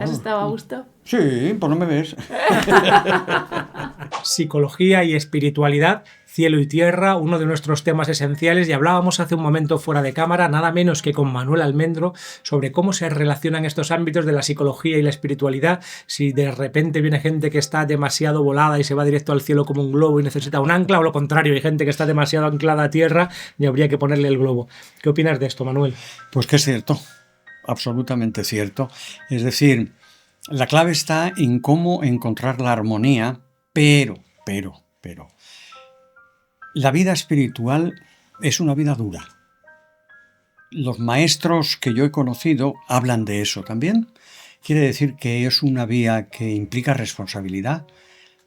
¿Has estado a gusto? Sí, pues no me ves. Psicología y espiritualidad, cielo y tierra, uno de nuestros temas esenciales, y hablábamos hace un momento fuera de cámara, nada menos que con Manuel Almendro, sobre cómo se relacionan estos ámbitos de la psicología y la espiritualidad, si de repente viene gente que está demasiado volada y se va directo al cielo como un globo y necesita un ancla, o lo contrario, hay gente que está demasiado anclada a tierra y habría que ponerle el globo. ¿Qué opinas de esto, Manuel? Pues que es cierto, absolutamente cierto. Es decir, la clave está en cómo encontrar la armonía, pero, la vida espiritual es una vida dura. Los maestros que yo he conocido hablan de eso también. Quiere decir que es una vía que implica responsabilidad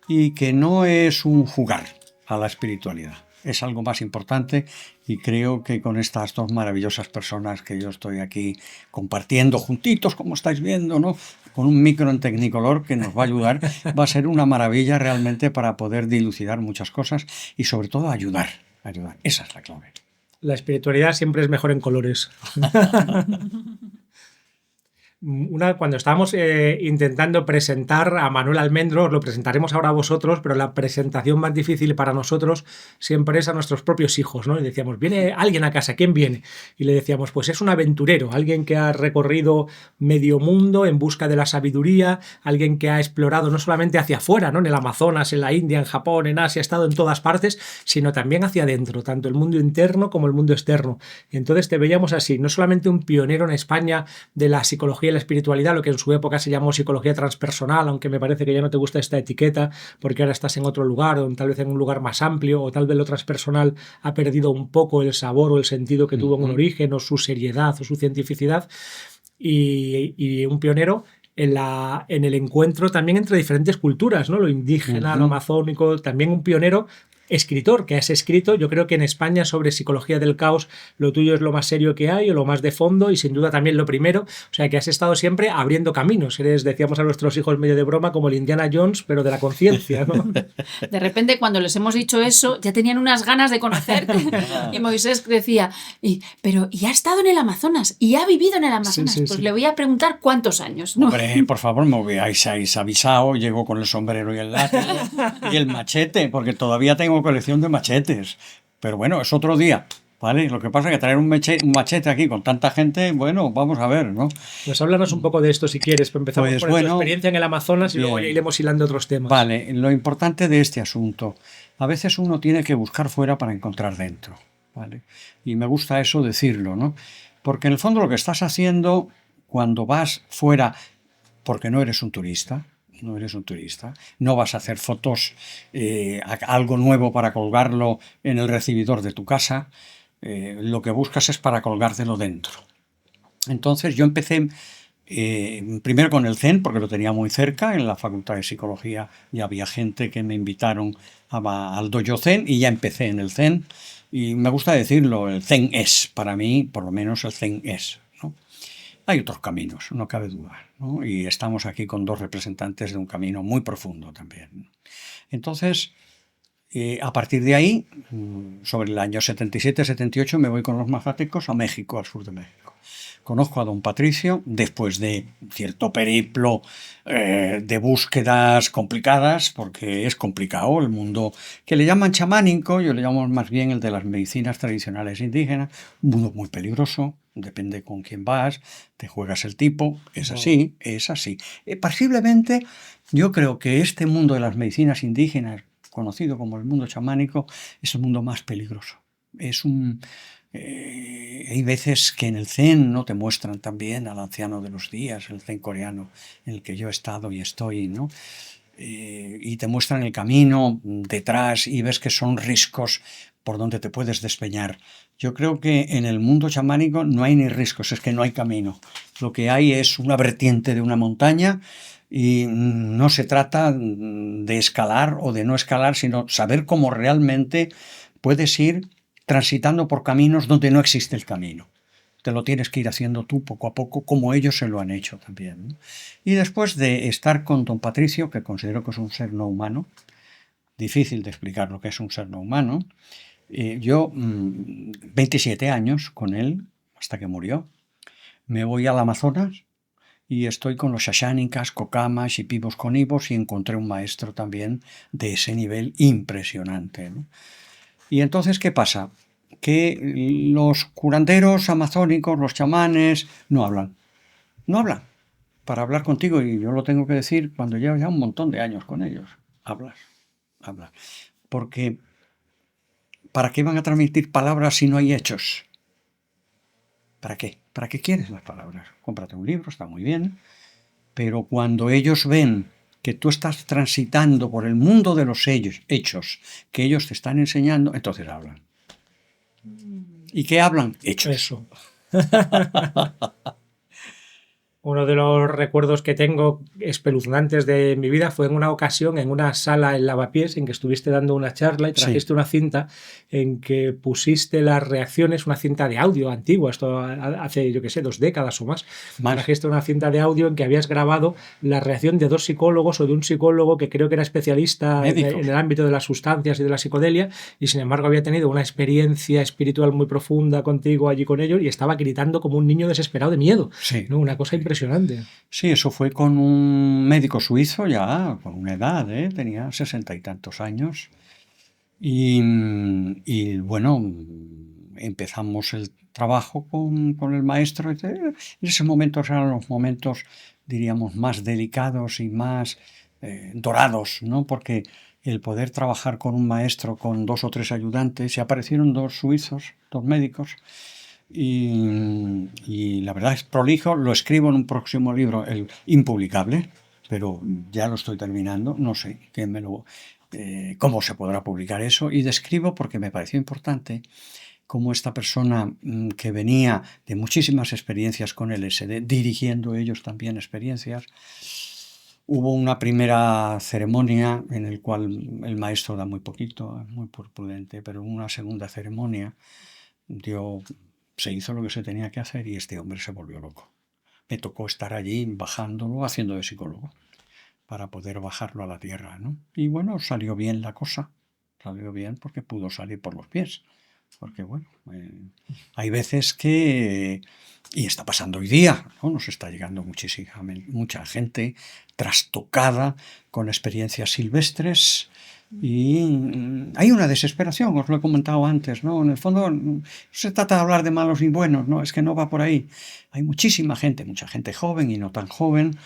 y que no es un jugar a la espiritualidad. Es algo más importante y creo que con estas dos maravillosas personas que yo estoy aquí compartiendo juntitos, como estáis viendo, ¿no? Con un micro en Technicolor que nos va a ayudar, va a ser una maravilla realmente para poder dilucidar muchas cosas y sobre todo ayudar. Esa es la clave. La espiritualidad siempre es mejor en colores. Cuando estábamos intentando presentar a Manuel Almendro, os lo presentaremos ahora a vosotros, pero la presentación más difícil para nosotros siempre es a nuestros propios hijos, ¿no? Y decíamos, viene alguien a casa, ¿quién viene? Y le decíamos, pues es un aventurero, alguien que ha recorrido medio mundo en busca de la sabiduría, alguien que ha explorado no solamente hacia afuera, ¿no? En el Amazonas, en la India, en Japón, en Asia, ha estado en todas partes, sino también hacia adentro, tanto el mundo interno como el mundo externo. Y entonces te veíamos así, no solamente un pionero en España de la psicología y la espiritualidad, lo que en su época se llamó psicología transpersonal, aunque me parece que ya no te gusta esta etiqueta porque ahora estás en otro lugar, o tal vez en un lugar más amplio, o tal vez lo transpersonal ha perdido un poco el sabor o el sentido que tuvo en un origen, o su seriedad o su cientificidad, y un pionero en el encuentro también entre diferentes culturas, ¿no? Lo indígena, lo amazónico, también un pionero escritor que has escrito. Yo creo que en España sobre psicología del caos lo tuyo es lo más serio que hay o lo más de fondo y sin duda también lo primero, o sea que has estado siempre abriendo caminos, eres, decíamos a nuestros hijos medio de broma, como el Indiana Jones pero de la conciencia, ¿no? De repente cuando les hemos dicho eso ya tenían unas ganas de conocerte y Moisés decía, pero ¿y ha estado en el Amazonas? ¿Y ha vivido en el Amazonas? Sí. Le voy a preguntar cuántos años, ¿no? Hombre, por favor, me hubierais avisado, llego con el sombrero y el látigo y el machete, porque todavía tengo colección de machetes. Pero bueno, es otro día, ¿vale? Lo que pasa es que traer un machete aquí con tanta gente, bueno, vamos a ver, ¿no? Pues háblanos un poco de esto si quieres. Empezamos Pues por tu experiencia en el Amazonas y bien. luego ya iremos hilando otros temas. Vale, lo importante de este asunto, a veces uno tiene que buscar fuera para encontrar dentro, ¿vale? Y me gusta eso decirlo, ¿no? Porque en el fondo lo que estás haciendo cuando vas fuera, porque no eres un turista, no vas a hacer fotos, algo nuevo para colgarlo en el recibidor de tu casa, lo que buscas es para colgártelo dentro. Entonces yo empecé primero con el Zen, porque lo tenía muy cerca, en la Facultad de Psicología ya había gente que me invitaron al dojo Zen y ya empecé en el Zen. Y me gusta decirlo, el Zen es, para mí, por lo menos el Zen es, ¿no? Hay otros caminos, no cabe duda, ¿no? Y estamos aquí con dos representantes de un camino muy profundo también. Entonces, a partir de ahí, sobre el año 77-78, me voy con los mazatecos a México, al sur de México. Conozco a don Patricio después de cierto periplo de búsquedas complicadas, porque es complicado el mundo que le llaman chamánico, yo le llamo más bien el de las medicinas tradicionales indígenas, un mundo muy peligroso, depende con quién vas, te juegas el tipo, es así, es así. Posiblemente yo creo que este mundo de las medicinas indígenas, conocido como el mundo chamánico, es el mundo más peligroso. Hay veces que en el Zen no te muestran también al anciano de los días, el Zen coreano en el que yo he estado y estoy, ¿no? Y te muestran el camino detrás y ves que son riscos por donde te puedes despeñar. Yo creo que en el mundo chamánico no hay ni riscos, es que no hay camino. Lo que hay es una vertiente de una montaña y no se trata de escalar o de no escalar, sino saber cómo realmente puedes ir transitando por caminos donde no existe el camino. Te lo tienes que ir haciendo tú poco a poco, como ellos se lo han hecho también, ¿no? Y después de estar con don Patricio, que considero que es un ser no humano, difícil de explicar lo que es un ser no humano, yo 27 años con él, hasta que murió, me voy al Amazonas y estoy con los Shashánicas, Kokamas y Pibos Conibos y encontré un maestro también de ese nivel impresionante, ¿no? Y entonces, ¿qué pasa? Que los curanderos amazónicos, los chamanes, no hablan. No hablan. Para hablar contigo, y yo lo tengo que decir cuando llevo ya un montón de años con ellos, hablas. Porque ¿para qué van a transmitir palabras si no hay hechos? ¿Para qué? ¿Para qué quieres las palabras? Cómprate un libro, está muy bien, pero cuando ellos ven que tú estás transitando por el mundo de los hechos que ellos te están enseñando, entonces hablan. ¿Y qué hablan? Hechos. Eso. Uno de los recuerdos que tengo espeluznantes de mi vida fue en una ocasión en una sala en Lavapiés en que estuviste dando una charla y trajiste una cinta en que pusiste las reacciones, una cinta de audio antigua, esto hace, yo qué sé, 2 décadas o más. Trajiste una cinta de audio en que habías grabado la reacción de 2 psicólogos o de un psicólogo que creo que era especialista en el ámbito de las sustancias y de la psicodelia y sin embargo había tenido una experiencia espiritual muy profunda contigo allí con ellos y estaba gritando como un niño desesperado de miedo. Sí. ¿No? Una cosa impresionante. Sí, eso fue con un médico suizo ya, con una edad, tenía 60 y tantos años. Y bueno, empezamos el trabajo con el maestro. En ese momento eran los momentos, diríamos, más delicados y más dorados, ¿no? Porque el poder trabajar con un maestro, con 2 o 3 ayudantes, y aparecieron 2 suizos, 2 médicos. Y la verdad es prolijo, lo escribo en un próximo libro, el impublicable, pero ya lo estoy terminando, no sé cómo se podrá publicar eso, y describo porque me pareció importante cómo esta persona que venía de muchísimas experiencias con LSD, dirigiendo ellos también experiencias, hubo una primera ceremonia en la cual el maestro da muy poquito, muy prudente, pero una segunda ceremonia se hizo lo que se tenía que hacer y este hombre se volvió loco. Me tocó estar allí bajándolo, haciendo de psicólogo, para poder bajarlo a la tierra, ¿no? Y bueno, salió bien la cosa. Salió bien porque pudo salir por los pies. Porque bueno, hay veces que... Y está pasando hoy día, ¿no? Nos está llegando mucha gente trastocada con experiencias silvestres. Y hay una desesperación, os lo he comentado antes, ¿no? En el fondo no se trata de hablar de malos y buenos, no, es que no va por ahí. Hay muchísima gente, mucha gente joven y no tan joven,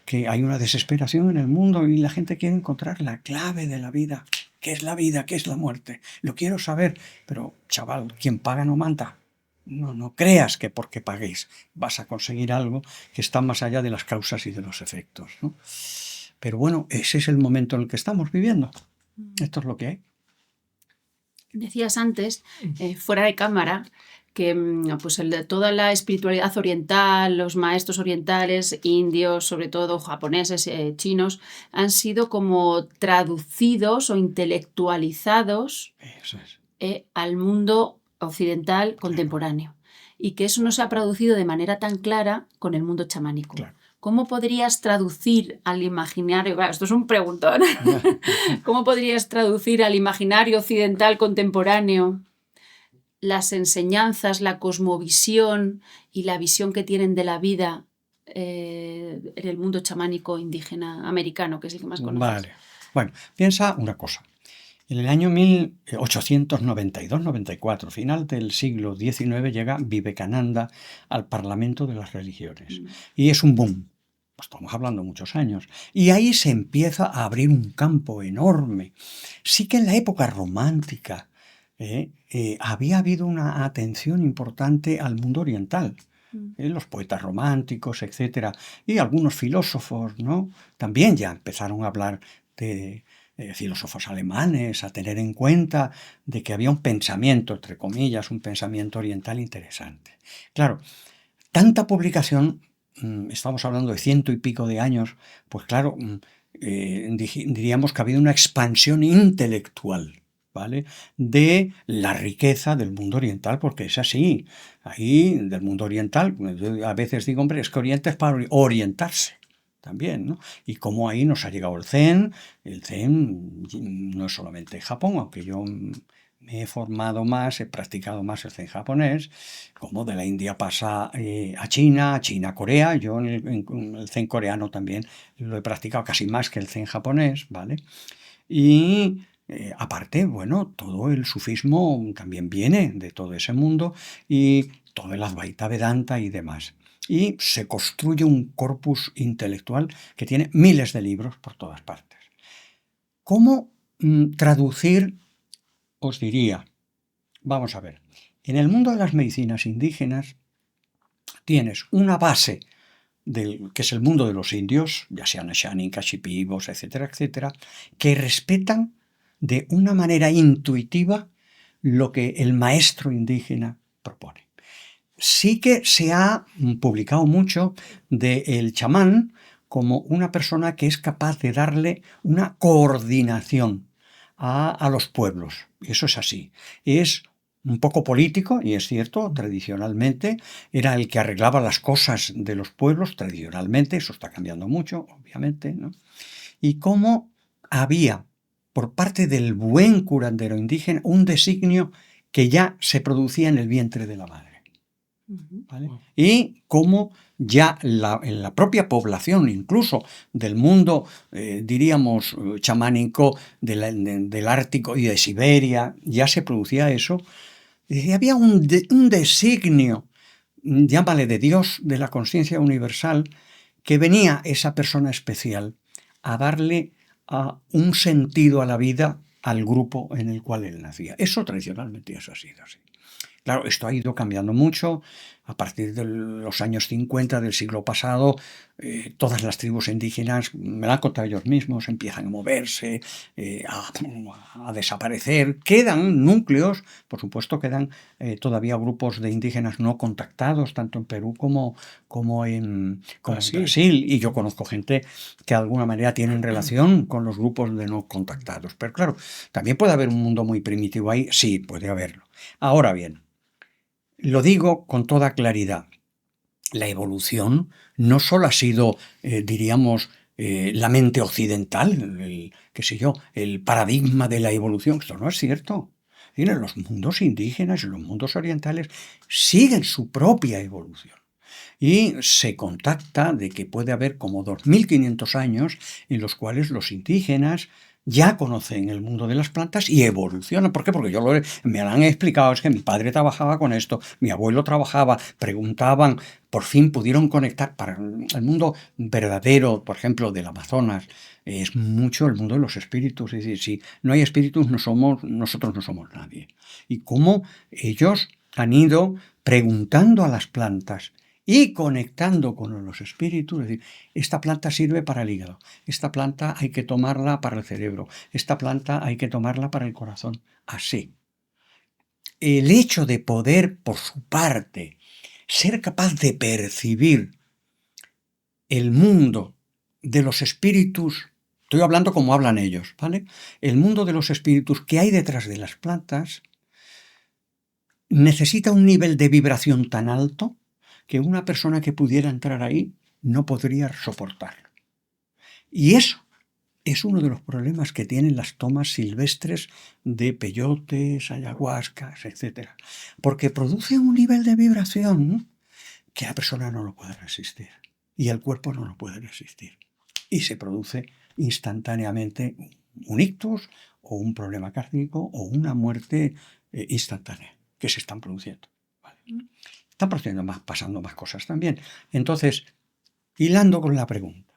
que hay una desesperación en el mundo y la gente quiere encontrar la clave de la vida. ¿Qué es la vida? ¿Qué es la muerte? Lo quiero saber, pero chaval, quien paga no manda. No creas que porque paguéis vas a conseguir algo que está más allá de las causas y de los efectos, ¿no? Pero bueno, ese es el momento en el que estamos viviendo. Esto es lo que hay. Decías antes, fuera de cámara, que pues toda la espiritualidad oriental, los maestros orientales, indios, sobre todo japoneses, chinos, han sido como traducidos o intelectualizados al mundo occidental contemporáneo. Y que eso no se ha producido de manera tan clara con el mundo chamánico. Claro. ¿Cómo podrías traducir al imaginario? Claro, esto es un preguntón. ¿Cómo podrías traducir al imaginario occidental contemporáneo las enseñanzas, la cosmovisión y la visión que tienen de la vida en el mundo chamánico indígena americano, que es el que más conoces? Vale. Bueno, piensa una cosa. En el año 1892-94, final del siglo XIX, llega Vivekananda al Parlamento de las Religiones. Y es un boom. Estamos hablando muchos años. Y ahí se empieza a abrir un campo enorme. Sí que en la época romántica había habido una atención importante al mundo oriental. Los poetas románticos, etc. Y algunos filósofos, ¿no? También ya empezaron a hablar de filósofos alemanes, a tener en cuenta de que había un pensamiento, entre comillas, un pensamiento oriental interesante. Claro, tanta publicación, estamos hablando de 100 y pico de años, pues claro, diríamos que ha habido una expansión intelectual, ¿vale?, de la riqueza del mundo oriental, porque es así. Ahí, del mundo oriental, a veces digo, hombre, es que Oriente es para orientarse también, ¿no? Y cómo ahí nos ha llegado el Zen. El Zen no es solamente Japón, aunque yo me he formado más, he practicado más el Zen japonés, como de la India pasa a China, a Corea. Yo en el Zen coreano también lo he practicado casi más que el Zen japonés, ¿vale? Y aparte, bueno, todo el sufismo también viene de todo ese mundo y todo el Advaita Vedanta y demás. Y se construye un corpus intelectual que tiene miles de libros por todas partes. ¿Cómo traducir? Os diría, vamos a ver, en el mundo de las medicinas indígenas tienes una base que es el mundo de los indios, ya sean Ashanin, Cachipivos, etcétera, etcétera, que respetan de una manera intuitiva lo que el maestro indígena propone. Sí que se ha publicado mucho del chamán como una persona que es capaz de darle una coordinación a los pueblos. Y eso es así. Es un poco político, y es cierto, tradicionalmente era el que arreglaba las cosas de los pueblos, tradicionalmente, eso está cambiando mucho, obviamente, ¿no? Y cómo había, por parte del buen curandero indígena, un designio que ya se producía en el vientre de la madre. ¿Vale? Y cómo ya en la propia población, incluso del mundo, diríamos, chamánico del Ártico y de Siberia, ya se producía eso. Y había un designio, llámale de Dios, de la conciencia universal, que venía esa persona especial a darle un sentido a la vida al grupo en el cual él nacía. Eso tradicionalmente eso ha sido así. Claro, esto ha ido cambiando mucho. A partir de los años 50 del siglo pasado, todas las tribus indígenas, me lo han contado ellos mismos, empiezan a moverse, a desaparecer. Quedan núcleos, por supuesto, quedan todavía grupos de indígenas no contactados, tanto en Perú como en Brasil. Y yo conozco gente que de alguna manera tienen relación con los grupos de no contactados. Pero claro, también puede haber un mundo muy primitivo ahí. Sí, puede haberlo. Ahora bien, lo digo con toda claridad, la evolución no solo ha sido, diríamos, la mente occidental, qué sé yo, el paradigma de la evolución. Esto no es cierto. Miren, los mundos indígenas y los mundos orientales siguen su propia evolución. Y se contacta de que puede haber como 2500 años en los cuales los indígenas ya conocen el mundo de las plantas y evolucionan. ¿Por qué? Porque me lo han explicado, es que mi padre trabajaba con esto, mi abuelo trabajaba, preguntaban, por fin pudieron conectar. Para el mundo verdadero, por ejemplo, del Amazonas, es mucho el mundo de los espíritus. Es decir, si no hay espíritus, nosotros no somos nadie. Y cómo ellos han ido preguntando a las plantas y conectando con los espíritus, es decir, esta planta sirve para el hígado, esta planta hay que tomarla para el cerebro, esta planta hay que tomarla para el corazón. Así. El hecho de poder, por su parte, ser capaz de percibir el mundo de los espíritus, estoy hablando como hablan ellos, ¿vale? El mundo de los espíritus que hay detrás de las plantas necesita un nivel de vibración tan alto que una persona que pudiera entrar ahí no podría soportarlo. Y eso es uno de los problemas que tienen las tomas silvestres de peyotes, ayahuascas, etc. Porque produce un nivel de vibración que la persona no lo puede resistir y el cuerpo no lo puede resistir. Y se produce instantáneamente un ictus o un problema cardíaco o una muerte instantánea que se están produciendo. ¿Vale? Están pasando más cosas también. Entonces, hilando con la pregunta,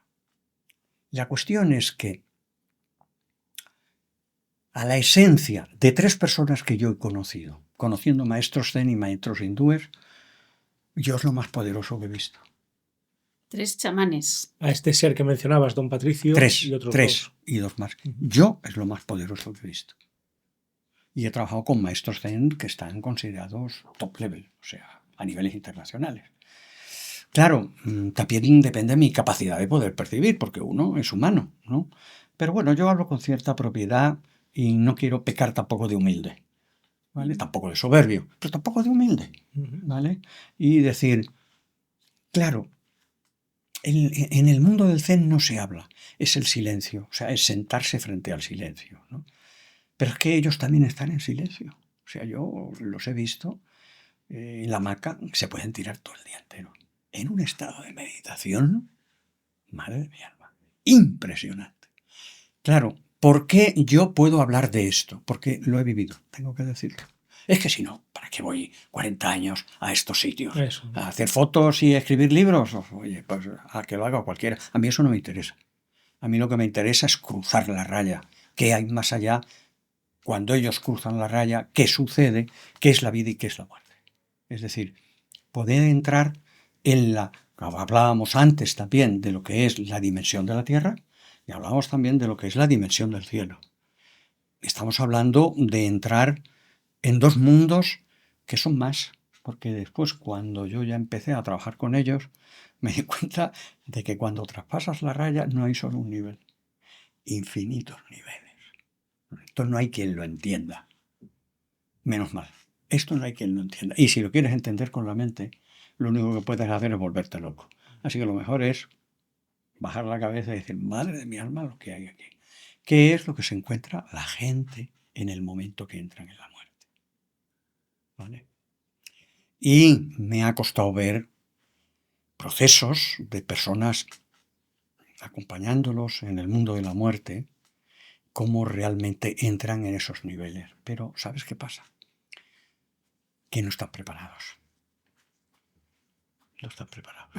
la cuestión es que a la esencia de 3 personas que yo he conocido, conociendo maestros zen y maestros hindúes, yo es lo más poderoso que he visto. 3 chamanes. A este ser que mencionabas, don Patricio, y otros 3 y 2 más. Yo es lo más poderoso que he visto. Y he trabajado con maestros zen que están considerados top level, o sea, a niveles internacionales. Claro, también depende de mi capacidad de poder percibir, porque uno es humano, ¿no? Pero bueno, yo hablo con cierta propiedad y no quiero pecar tampoco de humilde, ¿vale? Tampoco de soberbio, pero tampoco de humilde, ¿vale? Y decir, claro, en el mundo del zen no se habla, es el silencio, o sea, es sentarse frente al silencio, ¿no? Pero es que ellos también están en silencio. O sea, yo los he visto en la hamaca, se pueden tirar todo el día entero. En un estado de meditación, madre de mi alma, impresionante. Claro, ¿por qué yo puedo hablar de esto? Porque lo he vivido, tengo que decirlo. Es que si no, ¿para qué voy 40 años a estos sitios? Eso. ¿A hacer fotos y escribir libros? Oye, pues a que lo haga cualquiera. A mí eso no me interesa. A mí lo que me interesa es cruzar la raya. ¿Qué hay más allá? Cuando ellos cruzan la raya, ¿qué sucede? ¿Qué es la vida y qué es la muerte? Es decir, poder entrar en la... Hablábamos antes también de lo que es la dimensión de la Tierra y hablábamos también de lo que es la dimensión del cielo. Estamos hablando de entrar en dos mundos que son más, porque después cuando yo ya empecé a trabajar con ellos, me di cuenta de que cuando traspasas la raya no hay solo un nivel, infinitos niveles. Esto no hay quien lo entienda. Menos mal. Esto no hay quien lo entienda. Y si lo quieres entender con la mente, lo único que puedes hacer es volverte loco. Así que lo mejor es bajar la cabeza y decir, madre de mi alma, lo que hay aquí. ¿Qué es lo que se encuentra la gente en el momento que entran en la muerte? ¿Vale? Y me ha costado ver procesos de personas acompañándolos en el mundo de la muerte, cómo realmente entran en esos niveles. Pero, ¿sabes qué pasa? Que no están preparados. No están preparados.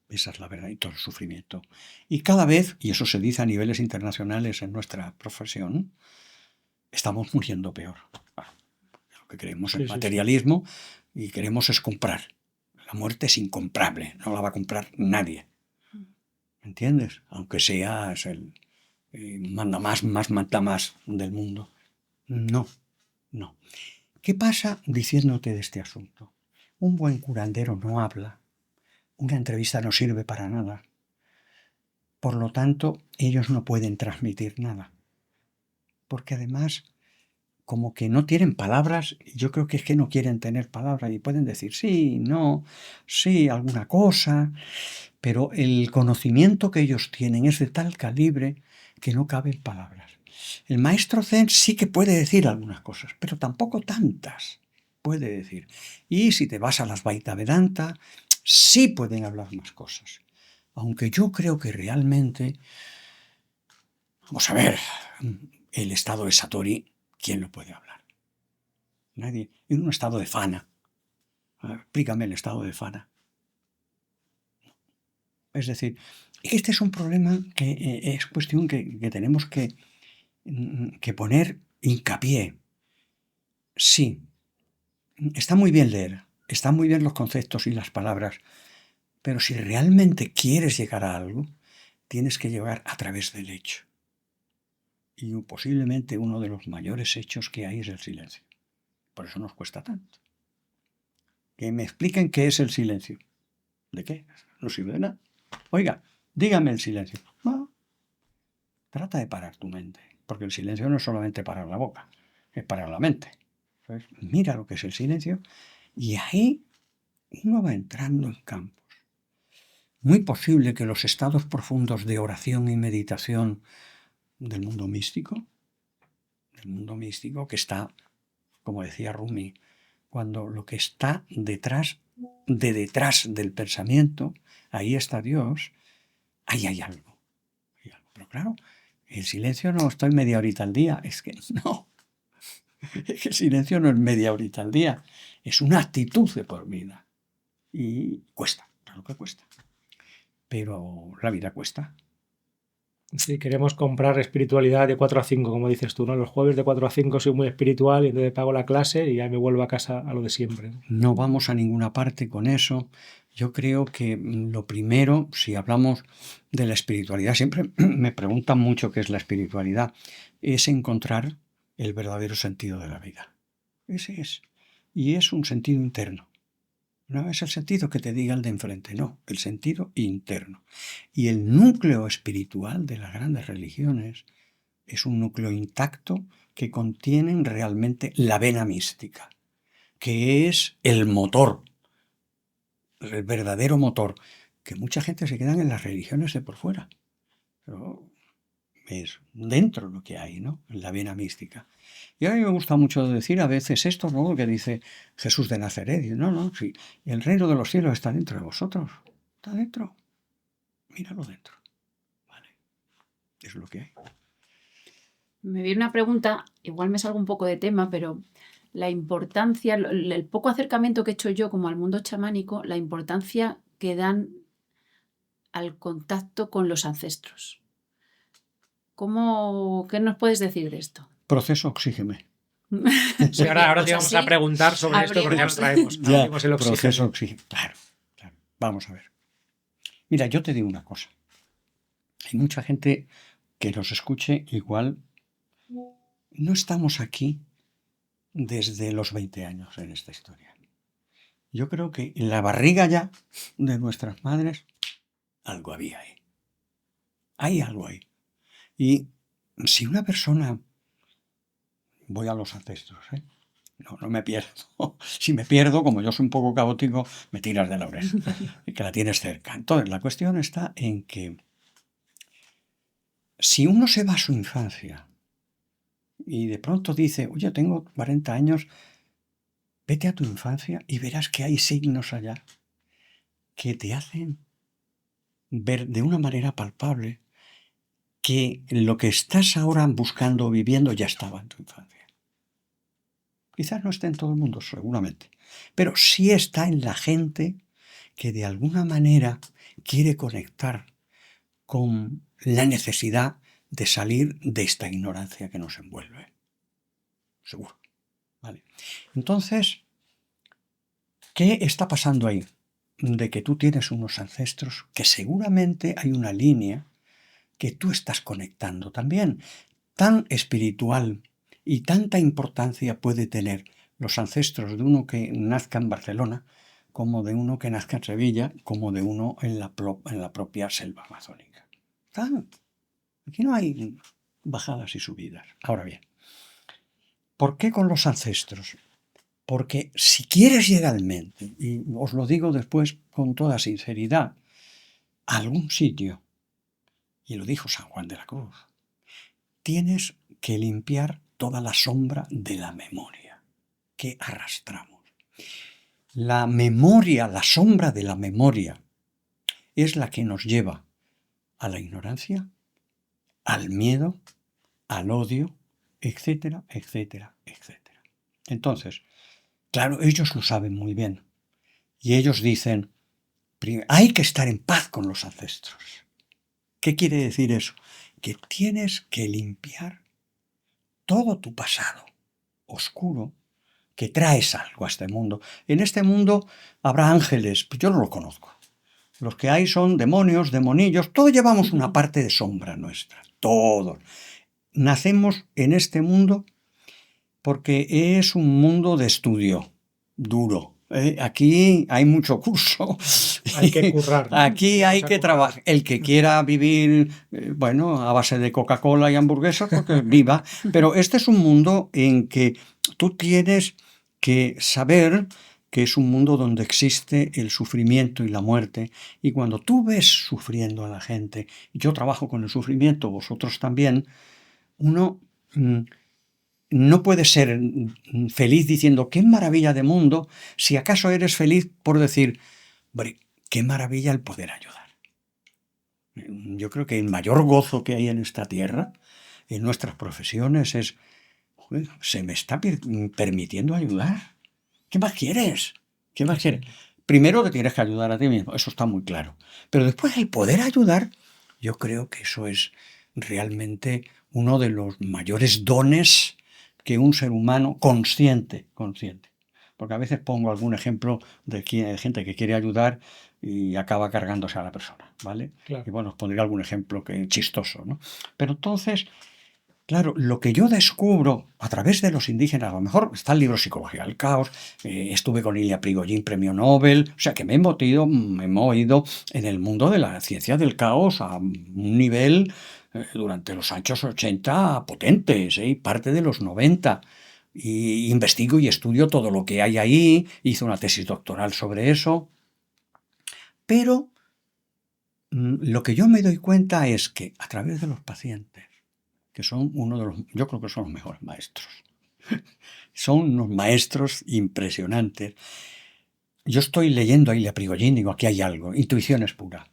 Esa es la verdad y todo el sufrimiento. Y cada vez, y eso se dice a niveles internacionales en nuestra profesión, estamos muriendo peor. Lo que queremos es materialismo y queremos es comprar. La muerte es incomprable, no la va a comprar nadie. ¿Entiendes? Aunque seas el manda más del mundo. No, no. ¿Qué pasa diciéndote de este asunto? Un buen curandero no habla. Una entrevista no sirve para nada. Por lo tanto, ellos no pueden transmitir nada. Porque además, como que no tienen palabras, yo creo que es que no quieren tener palabras y pueden decir sí, no, sí, alguna cosa, pero el conocimiento que ellos tienen es de tal calibre que no caben palabras. El maestro Zen sí que puede decir algunas cosas, pero tampoco tantas puede decir. Y si te vas a las Vaita Vedanta, sí pueden hablar más cosas. Aunque yo creo que realmente, vamos a ver, el estado de Satori, ¿quién lo puede hablar? Nadie. En un estado de fana. Explícame el estado de fana. Es decir, este es un problema que es cuestión que tenemos que poner hincapié. Sí, está muy bien leer, están muy bien los conceptos y las palabras, pero si realmente quieres llegar a algo, tienes que llegar a través del hecho. Y posiblemente uno de los mayores hechos que hay es el silencio. Por eso nos cuesta tanto. Que me expliquen qué es el silencio. ¿De qué? No sirve de nada. Oiga, dígame el silencio. No. Trata de parar tu mente, porque el silencio no es solamente parar la boca, es parar la mente. Entonces, mira lo que es el silencio y ahí uno va entrando en campos. Muy posible que los estados profundos de oración y meditación del mundo místico que está, como decía Rumi, cuando lo que está detrás del pensamiento, ahí está Dios, ahí hay algo. Pero claro, el silencio no estoy media horita al día, es que no. Es que el silencio no es media horita al día, es una actitud de por vida. Y cuesta, claro que cuesta. Pero la vida cuesta. Sí, queremos comprar espiritualidad de 4 a 5, como dices tú, ¿no? Los jueves de 4 a 5 soy muy espiritual y entonces pago la clase y ya me vuelvo a casa a lo de siempre. No vamos a ninguna parte con eso. Yo creo que lo primero, si hablamos de la espiritualidad, siempre me preguntan mucho qué es la espiritualidad, es encontrar el verdadero sentido de la vida. Ese es. Y es un sentido interno. No es el sentido que te diga el de enfrente, no, el sentido interno. Y el núcleo espiritual de las grandes religiones es un núcleo intacto que contienen realmente la vena mística, que es el motor, el verdadero motor, que mucha gente se queda en las religiones de por fuera. Pero es dentro lo que hay, ¿no? En la vena mística. Y a mí me gusta mucho decir a veces esto, ¿no? Que dice Jesús de Nazaret. Dice, no, sí, el reino de los cielos está dentro de vosotros. Está dentro. Míralo dentro. Vale. Es lo que hay. Me viene una pregunta, igual me salgo un poco de tema, pero la importancia, el poco acercamiento que he hecho yo como al mundo chamánico, la importancia que dan al contacto con los ancestros. ¿Qué nos puedes decir de esto? Proceso oxígeme. Sí, ahora Pues te vamos así a preguntar sobre esto porque ya lo traemos. Ya, Abrimos el oxígeno. proceso oxígeno. Claro, claro. Vamos a ver. Mira, yo te digo una cosa. Hay mucha gente que nos escuche igual. No estamos aquí desde los 20 años en esta historia. Yo creo que en la barriga ya de nuestras madres algo había ahí. Hay algo ahí. Y si una persona... Voy a los ancestros, ¿eh? No me pierdo. Si me pierdo, como yo soy un poco caótico, me tiras de la oreja, que la tienes cerca. Entonces, la cuestión está en que si uno se va a su infancia y de pronto dice, oye, tengo 40 años, vete a tu infancia y verás que hay signos allá que te hacen ver de una manera palpable que lo que estás ahora buscando o viviendo ya estaba en tu infancia. Quizás no esté en todo el mundo, seguramente, pero sí está en la gente que de alguna manera quiere conectar con la necesidad de salir de esta ignorancia que nos envuelve. Seguro. ¿Vale? Entonces, ¿qué está pasando ahí? De que tú tienes unos ancestros que seguramente hay una línea que tú estás conectando también, tan espiritual y tanta importancia puede tener los ancestros de uno que nazca en Barcelona, como de uno que nazca en Sevilla, como de uno en la propia selva amazónica. Aquí no hay bajadas y subidas. Ahora bien, ¿por qué con los ancestros? Porque si quieres legalmente, y os lo digo después con toda sinceridad, a algún sitio, y lo dijo San Juan de la Cruz, tienes que limpiar toda la sombra de la memoria que arrastramos. La memoria, la sombra de la memoria, es la que nos lleva a la ignorancia, al miedo, al odio, etcétera, etcétera, etcétera. Entonces, claro, ellos lo saben muy bien. Y ellos dicen, hay que estar en paz con los ancestros. ¿Qué quiere decir eso? Que tienes que limpiar todo tu pasado oscuro, que traes algo a este mundo. En este mundo habrá ángeles, pues yo no los conozco. Los que hay son demonios, demonillos, todos llevamos una parte de sombra nuestra, todos. Nacemos en este mundo porque es un mundo de estudio duro. Aquí hay mucho curso. Hay que currar. Aquí hay que trabajar. El que quiera vivir, bueno, a base de Coca-Cola y hamburguesas, porque viva. Pero este es un mundo en que tú tienes que saber que es un mundo donde existe el sufrimiento y la muerte. Y cuando tú ves sufriendo a la gente, yo trabajo con el sufrimiento, vosotros también, uno no puede ser feliz diciendo qué maravilla de mundo, si acaso eres feliz por decir, qué maravilla el poder ayudar. Yo creo que el mayor gozo que hay en esta tierra, en nuestras profesiones, es, se me está permitiendo ayudar. ¿Qué más quieres? ¿Qué más quieres? Primero te tienes que ayudar a ti mismo, eso está muy claro. Pero después el poder ayudar, yo creo que eso es realmente uno de los mayores dones que un ser humano consciente, porque a veces pongo algún ejemplo de gente que quiere ayudar y acaba cargándose a la persona, ¿vale? Claro. Y bueno, os pondré algún ejemplo que chistoso, ¿no? Pero entonces, claro, lo que yo descubro a través de los indígenas, a lo mejor está el libro Psicología del Caos, estuve con Ilya Prigogine, premio Nobel, o sea que me he movido en el mundo de la ciencia del caos a un nivel durante los años 80 potentes, y parte de los 90. Y investigo y estudio todo lo que hay ahí, hice una tesis doctoral sobre eso. Pero lo que yo me doy cuenta es que a través de los pacientes, que son yo creo que son los mejores maestros. Son unos maestros impresionantes. Yo estoy leyendo a Ilya Prigogine, digo, aquí hay algo, intuición es pura.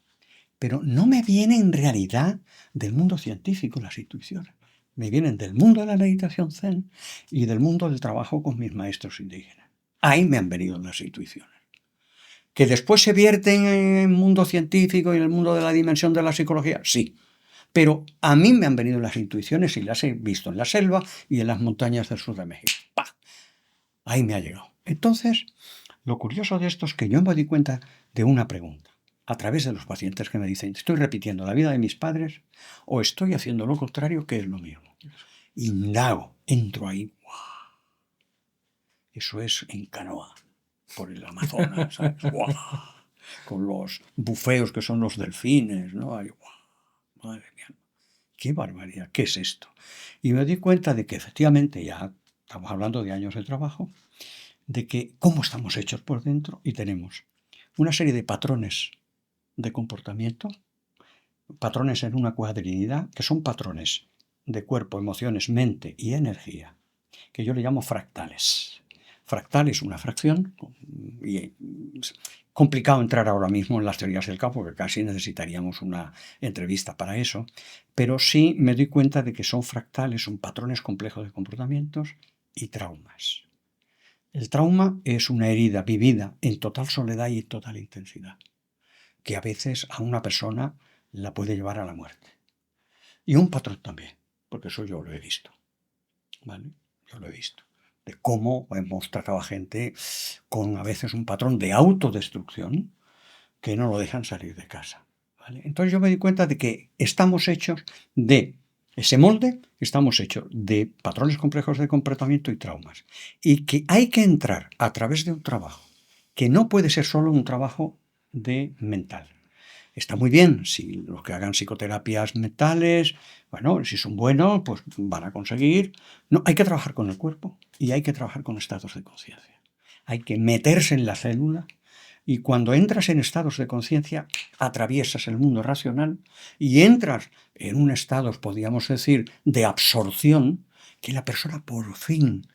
Pero no me vienen en realidad del mundo científico las intuiciones. Me vienen del mundo de la meditación zen y del mundo del trabajo con mis maestros indígenas. Ahí me han venido las intuiciones. ¿Que después se vierten en el mundo científico y en el mundo de la dimensión de la psicología? Sí. Pero a mí me han venido las intuiciones y las he visto en la selva y en las montañas del sur de México. ¡Pah! Ahí me ha llegado. Entonces, lo curioso de esto es que yo me doy cuenta de una pregunta. A través de los pacientes que me dicen, ¿estoy repitiendo la vida de mis padres o estoy haciendo lo contrario, que es lo mismo? Indago, entro ahí. ¡Wow! Eso es en canoa, por el Amazonas, ¿sabes? ¡Wow! Con los bufeos que son los delfines, ¿no? Ahí, ¡wow! Madre mía, qué barbaridad, ¿qué es esto? Y me di cuenta de que efectivamente ya estamos hablando de años de trabajo, de que cómo estamos hechos por dentro y tenemos una serie de patrones de comportamiento, patrones en una cuadrinidad, que son patrones de cuerpo, emociones, mente y energía, que yo le llamo fractales. Fractal es una fracción, y es complicado entrar ahora mismo en las teorías del campo, porque casi necesitaríamos una entrevista para eso, pero sí me doy cuenta de que son fractales, son patrones complejos de comportamientos y traumas. El trauma es una herida vivida en total soledad y en total intensidad, que a veces a una persona la puede llevar a la muerte. Y un patrón también, porque eso yo lo he visto, ¿vale? Yo lo he visto. De cómo hemos tratado a gente con a veces un patrón de autodestrucción que no lo dejan salir de casa, ¿vale? Entonces yo me di cuenta de que estamos hechos de ese molde, estamos hechos de patrones complejos de comportamiento y traumas. Y que hay que entrar a través de un trabajo, que no puede ser solo un trabajo de mental. Está muy bien si los que hagan psicoterapias mentales, bueno, si son buenos, pues van a conseguir. No, hay que trabajar con el cuerpo y hay que trabajar con estados de conciencia. Hay que meterse en la célula y cuando entras en estados de conciencia, atraviesas el mundo racional y entras en un estado, podríamos decir, de absorción, que la persona por fin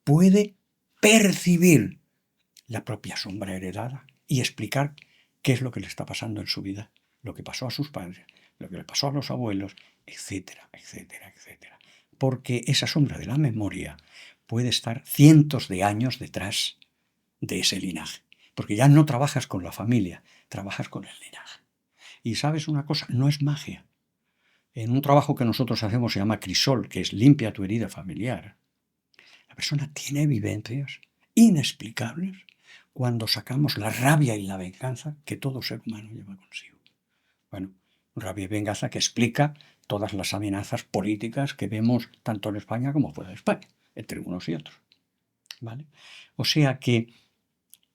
puede percibir la propia sombra heredada y explicar qué es lo que le está pasando en su vida, lo que pasó a sus padres, lo que le pasó a los abuelos, etcétera, etcétera, etcétera. Porque esa sombra de la memoria puede estar cientos de años detrás de ese linaje. Porque ya no trabajas con la familia, trabajas con el linaje. Y sabes una cosa, no es magia. En un trabajo que nosotros hacemos se llama crisol, que es limpia tu herida familiar. La persona tiene vivencias inexplicables cuando sacamos la rabia y la venganza que todo ser humano lleva consigo. Bueno, rabia y venganza que explica todas las amenazas políticas que vemos tanto en España como fuera de España, entre unos y otros, ¿vale? O sea que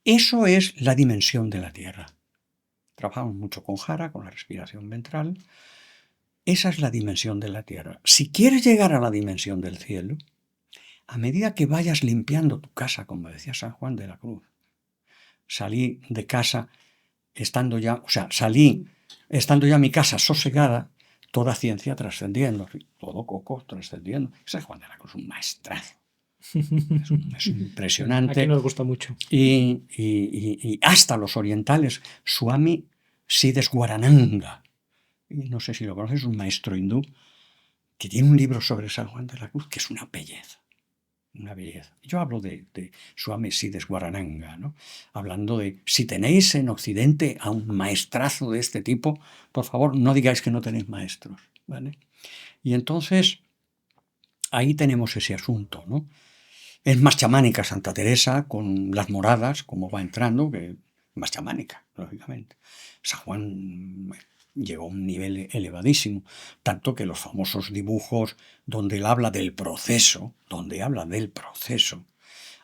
eso es la dimensión de la Tierra. Trabajamos mucho con Jara, con la respiración ventral. Esa es la dimensión de la Tierra. Si quieres llegar a la dimensión del cielo, a medida que vayas limpiando tu casa, como decía San Juan de la Cruz, salí de casa estando ya, salí estando ya mi casa sosegada, toda ciencia trascendiendo, todo coco trascendiendo. San Juan de la Cruz es un maestrazo. Es impresionante. Aquí nos gusta mucho. Y hasta los orientales, Swami Sideswarananda, y no sé si lo conoces, es un maestro hindú que tiene un libro sobre San Juan de la Cruz que es una belleza. Una belleza. Yo hablo de Swami Sideswarananda, ¿no? Hablando de, si tenéis en Occidente a un maestrazo de este tipo, por favor, no digáis que no tenéis maestros, ¿vale? Y entonces, ahí tenemos ese asunto, ¿no? Es más chamánica Santa Teresa, con las moradas, como va entrando, que más chamánica, lógicamente. San Juan llegó a un nivel elevadísimo, tanto que los famosos dibujos donde él habla del proceso,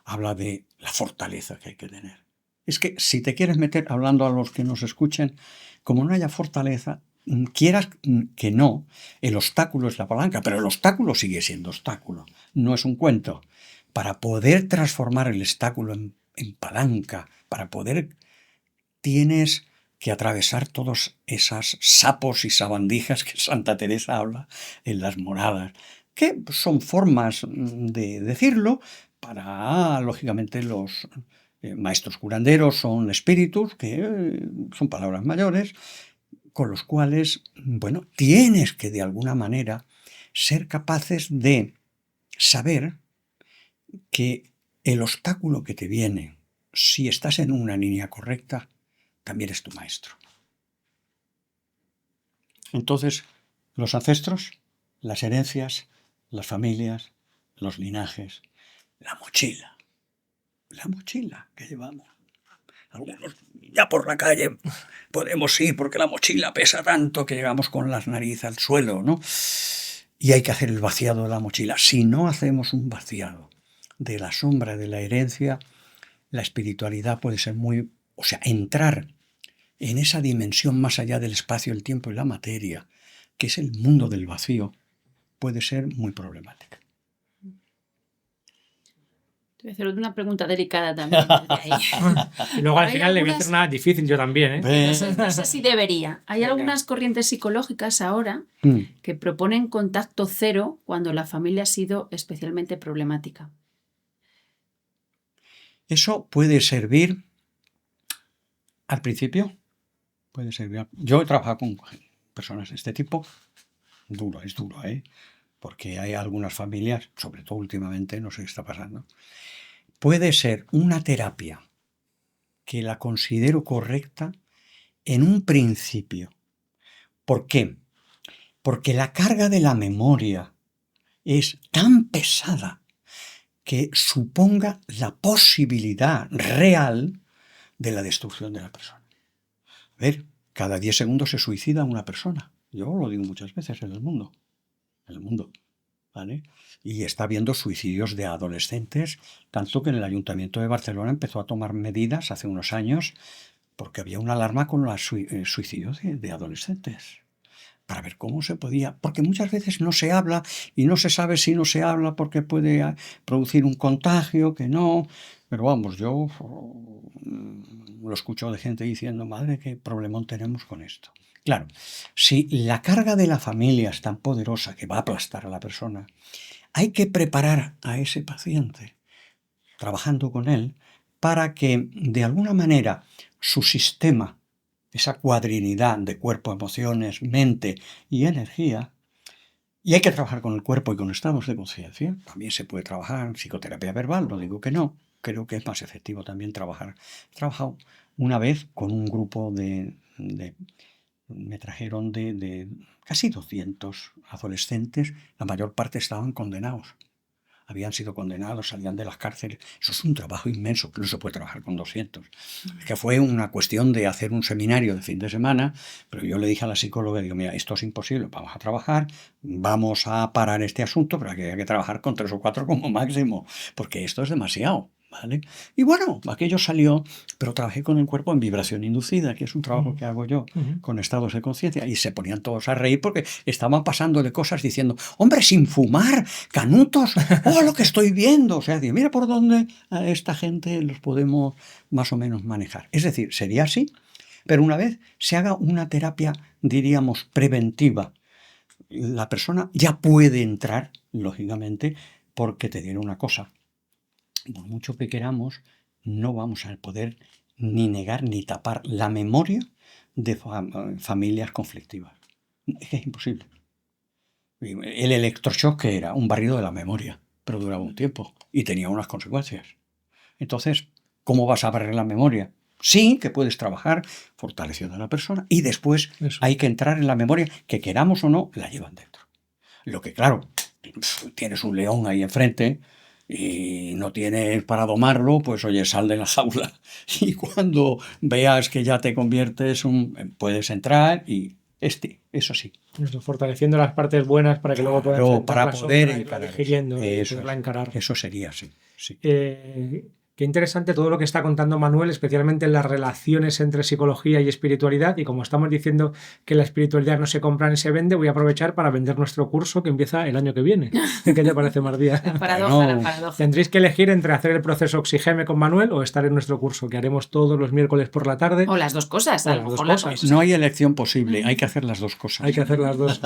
habla de la fortaleza que hay que tener. Es que si te quieres meter, hablando a los que nos escuchen, como no haya fortaleza, quieras que no, el obstáculo es la palanca, pero el obstáculo sigue siendo obstáculo, no es un cuento. Para poder transformar el obstáculo en palanca, tienes que atravesar todos esos sapos y sabandijas que Santa Teresa habla en las moradas, que son formas de decirlo para, lógicamente, los maestros curanderos son espíritus, que son palabras mayores, con los cuales, bueno, tienes que de alguna manera ser capaces de saber que el obstáculo que te viene, si estás en una línea correcta, también es tu maestro. Entonces, los ancestros, las herencias, las familias, los linajes, la mochila que llevamos. Algunos ya por la calle podemos ir porque la mochila pesa tanto que llegamos con las narices al suelo, ¿no? Y hay que hacer el vaciado de la mochila. Si no hacemos un vaciado de la sombra de la herencia, la espiritualidad puede ser entrar en esa dimensión más allá del espacio, el tiempo y la materia, que es el mundo del vacío, puede ser muy problemática. Te voy a hacer una pregunta delicada también. Y luego al Hay final le voy a algunas- hacer una difícil yo también, ¿eh? No sé si debería. Hay algunas corrientes psicológicas ahora que proponen contacto cero cuando la familia ha sido especialmente problemática. Eso puede servir al principio. Puede servir. Yo he trabajado con personas de este tipo. Es duro, ¿eh? Porque hay algunas familias, sobre todo últimamente, no sé qué está pasando. Puede ser una terapia que la considero correcta en un principio. ¿Por qué? Porque la carga de la memoria es tan pesada que suponga la posibilidad real de la destrucción de la persona. A ver, cada 10 segundos se suicida una persona. Yo lo digo muchas veces en el mundo. ¿Vale? Y está habiendo suicidios de adolescentes, tanto que en el Ayuntamiento de Barcelona empezó a tomar medidas hace unos años porque había una alarma con los suicidios de adolescentes, para ver cómo se podía, porque muchas veces no se habla y no se sabe si no se habla porque puede producir un contagio, que no, pero vamos, yo lo escucho de gente diciendo, madre, qué problemón tenemos con esto. Claro, si la carga de la familia es tan poderosa que va a aplastar a la persona, hay que preparar a ese paciente, trabajando con él, para que de alguna manera su sistema, esa cuadrinidad de cuerpo, emociones, mente y energía, y hay que trabajar con el cuerpo y con estados de conciencia. También se puede trabajar en psicoterapia verbal, no digo que no, creo que es más efectivo también trabajar. He trabajado una vez con un grupo me trajeron de casi 200 adolescentes, la mayor parte estaban condenados. Habían sido condenados, salían de las cárceles. Eso es un trabajo inmenso, que no se puede trabajar con 200. Es que fue una cuestión de hacer un seminario de fin de semana, pero yo le dije a la psicóloga, digo, mira, esto es imposible, vamos a trabajar, vamos a parar este asunto, pero hay que trabajar con 3 o 4 como máximo, porque esto es demasiado. ¿Vale? Y bueno, aquello salió, pero trabajé con el cuerpo en vibración inducida, que es un trabajo que hago yo con estados de conciencia, y se ponían todos a reír porque estaban pasándole cosas diciendo, hombre, sin fumar, canutos, oh, lo que estoy viendo. O sea, mira por dónde a esta gente los podemos más o menos manejar. Es decir, sería así, pero una vez se haga una terapia, diríamos, preventiva, la persona ya puede entrar, lógicamente, porque te diré una cosa. Por mucho que queramos, no vamos a poder ni negar ni tapar la memoria de familias conflictivas. Es que es imposible. El electroshock, que era un barrido de la memoria, pero duraba un tiempo y tenía unas consecuencias. Entonces, ¿cómo vas a barrer la memoria? Sí, que puedes trabajar fortaleciendo a la persona y después hay que entrar en la memoria, que queramos o no, la llevan dentro. Lo que, claro, tienes un león ahí enfrente y no tienes para domarlo, pues oye, sal de la jaula. Y cuando veas que ya te conviertes, puedes entrar y eso sí. Eso, fortaleciendo las partes buenas para que luego puedas para poder encarar, encarar digiriendo y eso, poderla encarar. Eso sería, sí. Qué interesante todo lo que está contando Manuel, especialmente en las relaciones entre psicología y espiritualidad. Y como estamos diciendo que la espiritualidad no se compra ni se vende, voy a aprovechar para vender nuestro curso que empieza el año que viene. ¿Qué te parece, Mardía? La paradoja, Bueno, la paradoja. Tendréis que elegir entre hacer el proceso Oxigeme con Manuel o estar en nuestro curso, que haremos todos los miércoles por la tarde. O las dos cosas. O A las lo dos mejor las cosas. dos. No hay elección posible, hay que hacer las dos cosas. Hay que hacer las dos.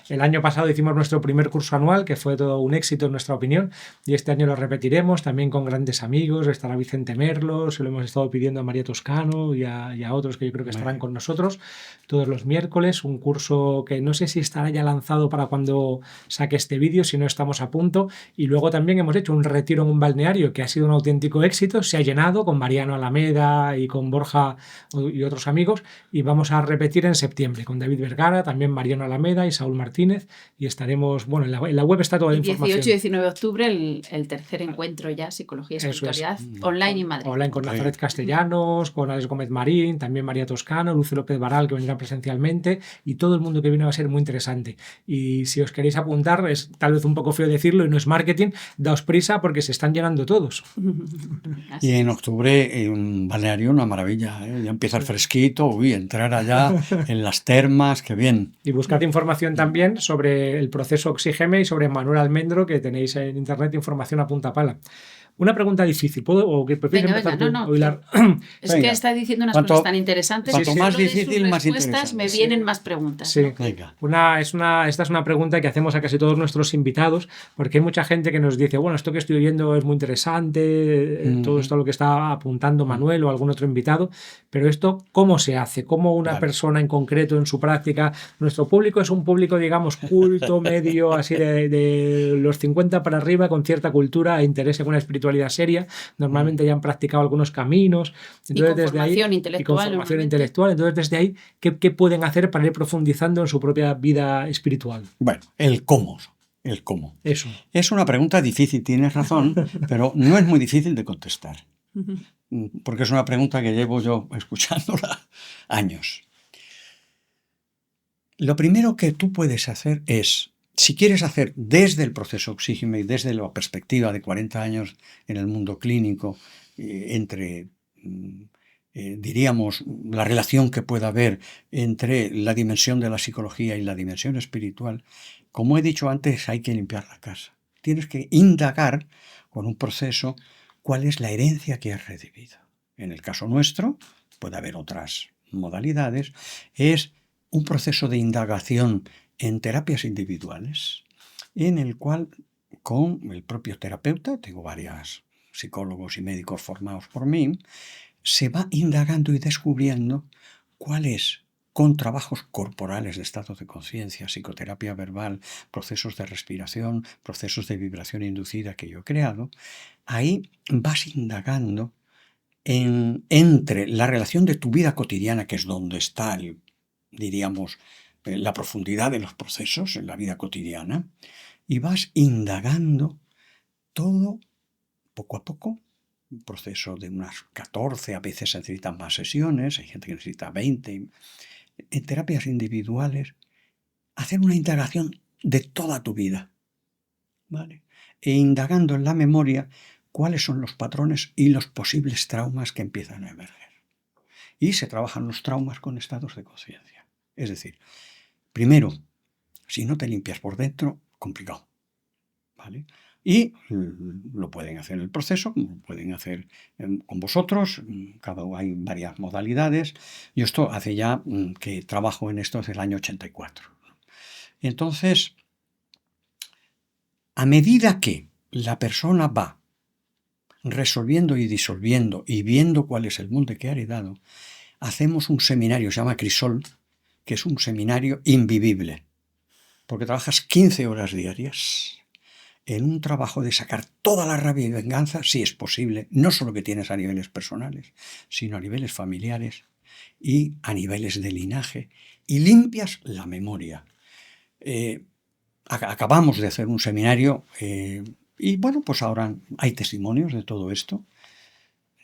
El año pasado hicimos nuestro primer curso anual, que fue todo un éxito en nuestra opinión, y este año lo repetiremos también con grandes amigos. Estará Vicente Merlo, se lo hemos estado pidiendo a María Toscano y a otros que yo creo que estarán con nosotros todos los miércoles. Un curso que no sé si estará ya lanzado para cuando saque este vídeo, si no estamos a punto. Y luego también hemos hecho un retiro en un balneario que ha sido un auténtico éxito, se ha llenado con Mariano Alameda y con Borja y otros amigos, y vamos a repetir en septiembre con David Vergara, también Mariano Alameda y Saúl Martínez, y estaremos, bueno, en la web está toda la Y información. 18 y 19 de octubre el tercer encuentro ya, Psicología y Espiritualidad, online en Madrid. Online con Nazaret Castellanos, con Alex Gómez Marín, también María Toscano, Luce López Baral, que vendrá presencialmente, y todo el mundo que viene va a ser muy interesante. Y si os queréis apuntar, es tal vez un poco feo decirlo y no es marketing, daos prisa porque se están llenando todos. Y en octubre en balneario una maravilla, ¿eh? Ya empieza el fresquito, entrar allá en las termas, qué bien. Y buscad información también sobre el proceso Oxigeme y sobre Manuel Almendro, que tenéis en internet información a punta pala. Una pregunta difícil, ¿puedo? ¿O que prefieres Venga, empezar no. tú, Hilar? Es Venga. que está diciendo unas Cuanto- cosas tan interesantes. cuanto que más solo de sus difícil, más respuestas interesante. me vienen más preguntas. Sí. ¿no? Venga. Esta es una pregunta que hacemos a casi todos nuestros invitados, porque hay mucha gente que nos dice, bueno, esto que estoy oyendo es muy interesante, todo esto a lo que está apuntando Manuel o algún otro invitado, pero esto, ¿cómo se hace? ¿Cómo una Claro. persona en concreto en su práctica? Nuestro público es un público, digamos, culto, medio, así de los 50 para arriba, con cierta cultura e interés en una espiritualidad seria. Normalmente ya han practicado algunos caminos. Entonces, con formación intelectual, Y con formación normalmente. intelectual. Entonces, desde ahí, ¿qué pueden hacer para ir profundizando en su propia vida espiritual? Bueno, el cómo. Eso. Es una pregunta difícil, tienes razón, pero no es muy difícil de contestar, porque es una pregunta que llevo yo escuchándola años. Lo primero que tú puedes hacer es, si quieres hacer desde el proceso Oxigeme y desde la perspectiva de 40 años en el mundo clínico, entre, diríamos, la relación que pueda haber entre la dimensión de la psicología y la dimensión espiritual, como he dicho antes, hay que limpiar la casa. Tienes que indagar con un proceso cuál es la herencia que has recibido. En el caso nuestro, puede haber otras modalidades, es un proceso de indagación en terapias individuales, en el cual con el propio terapeuta, tengo varios psicólogos y médicos formados por mí, se va indagando y descubriendo cuál es, con trabajos corporales de estado de conciencia, psicoterapia verbal, procesos de respiración, procesos de vibración inducida que yo he creado, ahí vas indagando entre la relación de tu vida cotidiana, que es donde está, diríamos, la profundidad de los procesos en la vida cotidiana, y vas indagando todo poco a poco, un proceso de unas 14, a veces se necesitan más sesiones, hay gente que necesita 20, en terapias individuales, hacer una indagación de toda tu vida, ¿vale? E indagando en la memoria cuáles son los patrones y los posibles traumas que empiezan a emerger. Y se trabajan los traumas con estados de conciencia. Es decir, primero, si no te limpias por dentro, complicado, ¿vale? Y lo pueden hacer en el proceso, como lo pueden hacer con vosotros, hay varias modalidades. Yo esto hace ya que trabajo en esto desde el año 84. Entonces, a medida que la persona va resolviendo y disolviendo y viendo cuál es el mundo que ha heredado, hacemos un seminario, se llama Crisol, que es un seminario invivible, porque trabajas 15 horas diarias en un trabajo de sacar toda la rabia y venganza, si es posible, no solo que tienes a niveles personales, sino a niveles familiares y a niveles de linaje, y limpias la memoria. Acabamos de hacer un seminario y bueno, pues ahora hay testimonios de todo esto.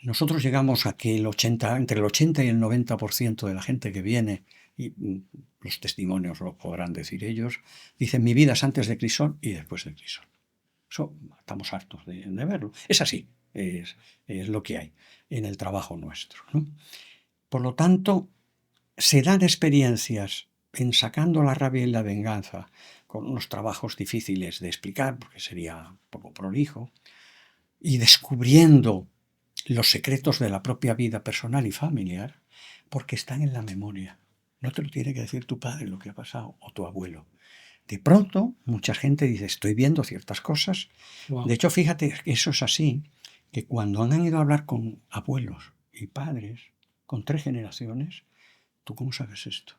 Nosotros llegamos a que entre el 80 y el 90% de la gente que viene, y los testimonios lo podrán decir ellos, dicen mi vida es antes de Crisol y después de Crisol. Eso estamos hartos de verlo. Es así. es lo que hay en el trabajo nuestro, ¿no? Por lo tanto, se dan experiencias en sacando la rabia y la venganza, con unos trabajos difíciles de explicar, porque sería un poco prolijo, y descubriendo los secretos de la propia vida personal y familiar, porque están en la memoria. No te lo tiene que decir tu padre lo que ha pasado, o tu abuelo. De pronto, mucha gente dice, estoy viendo ciertas cosas. Wow. De hecho, fíjate que eso es así, que cuando han ido a hablar con abuelos y padres, con 3 generaciones, ¿tú cómo sabes esto?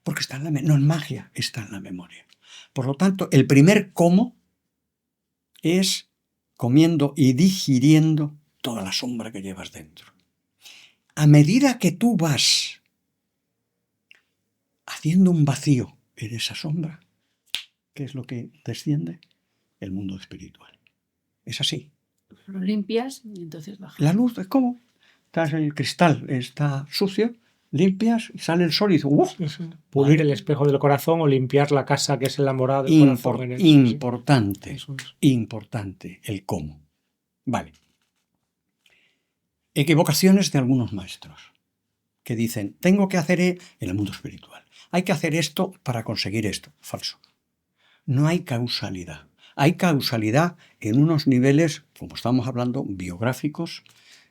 Porque está en la no es magia, está en la memoria. Por lo tanto, el primer cómo es comiendo y digiriendo toda la sombra que llevas dentro. A medida que tú vas haciendo un vacío en esa sombra, ¿qué es lo que desciende? El mundo espiritual. Es así. Lo limpias y entonces baja. La luz es como, el cristal está sucio, limpias, sale el sol y dices, ¡uf! Pulir el espejo del corazón o limpiar la casa que es el enamorado del corazón. Importante, Eso es. importante el cómo. Vale. Equivocaciones de algunos maestros que dicen, tengo que hacer en el mundo espiritual. Hay que hacer esto para conseguir esto. Falso. No hay causalidad. Hay causalidad en unos niveles, como estamos hablando, biográficos,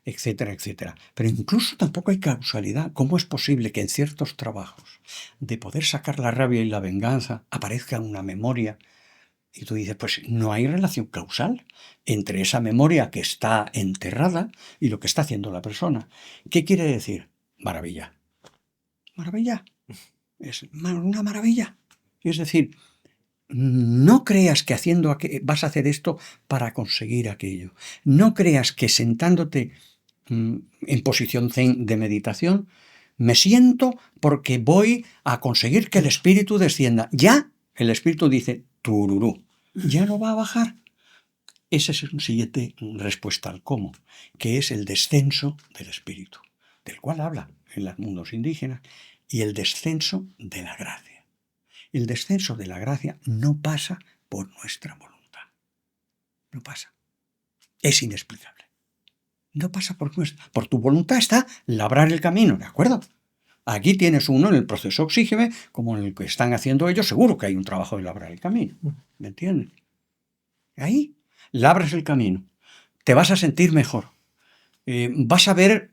etcétera, etcétera. Pero incluso tampoco hay causalidad. ¿Cómo es posible que en ciertos trabajos de poder sacar la rabia y la venganza aparezca una memoria? Y tú dices, pues no hay relación causal entre esa memoria que está enterrada y lo que está haciendo la persona. ¿Qué quiere decir? Maravilla. Maravilla. Es una maravilla. Es decir, no creas que vas a hacer esto para conseguir aquello. No creas que sentándote en posición zen de meditación, me siento porque voy a conseguir que el espíritu descienda. Ya el espíritu dice, tururú, ya no va a bajar. Esa es una siguiente respuesta al cómo, que es el descenso del espíritu, del cual habla en los mundos indígenas, y el descenso de la gracia. El descenso de la gracia no pasa por nuestra voluntad. No pasa. Es inexplicable. No pasa por nuestra. Por tu voluntad está labrar el camino, ¿de acuerdo? Aquí tienes uno en el proceso Oxígeme, como en el que están haciendo ellos, seguro que hay un trabajo de labrar el camino. ¿Me entiendes? Ahí labras el camino. Te vas a sentir mejor. Vas a ver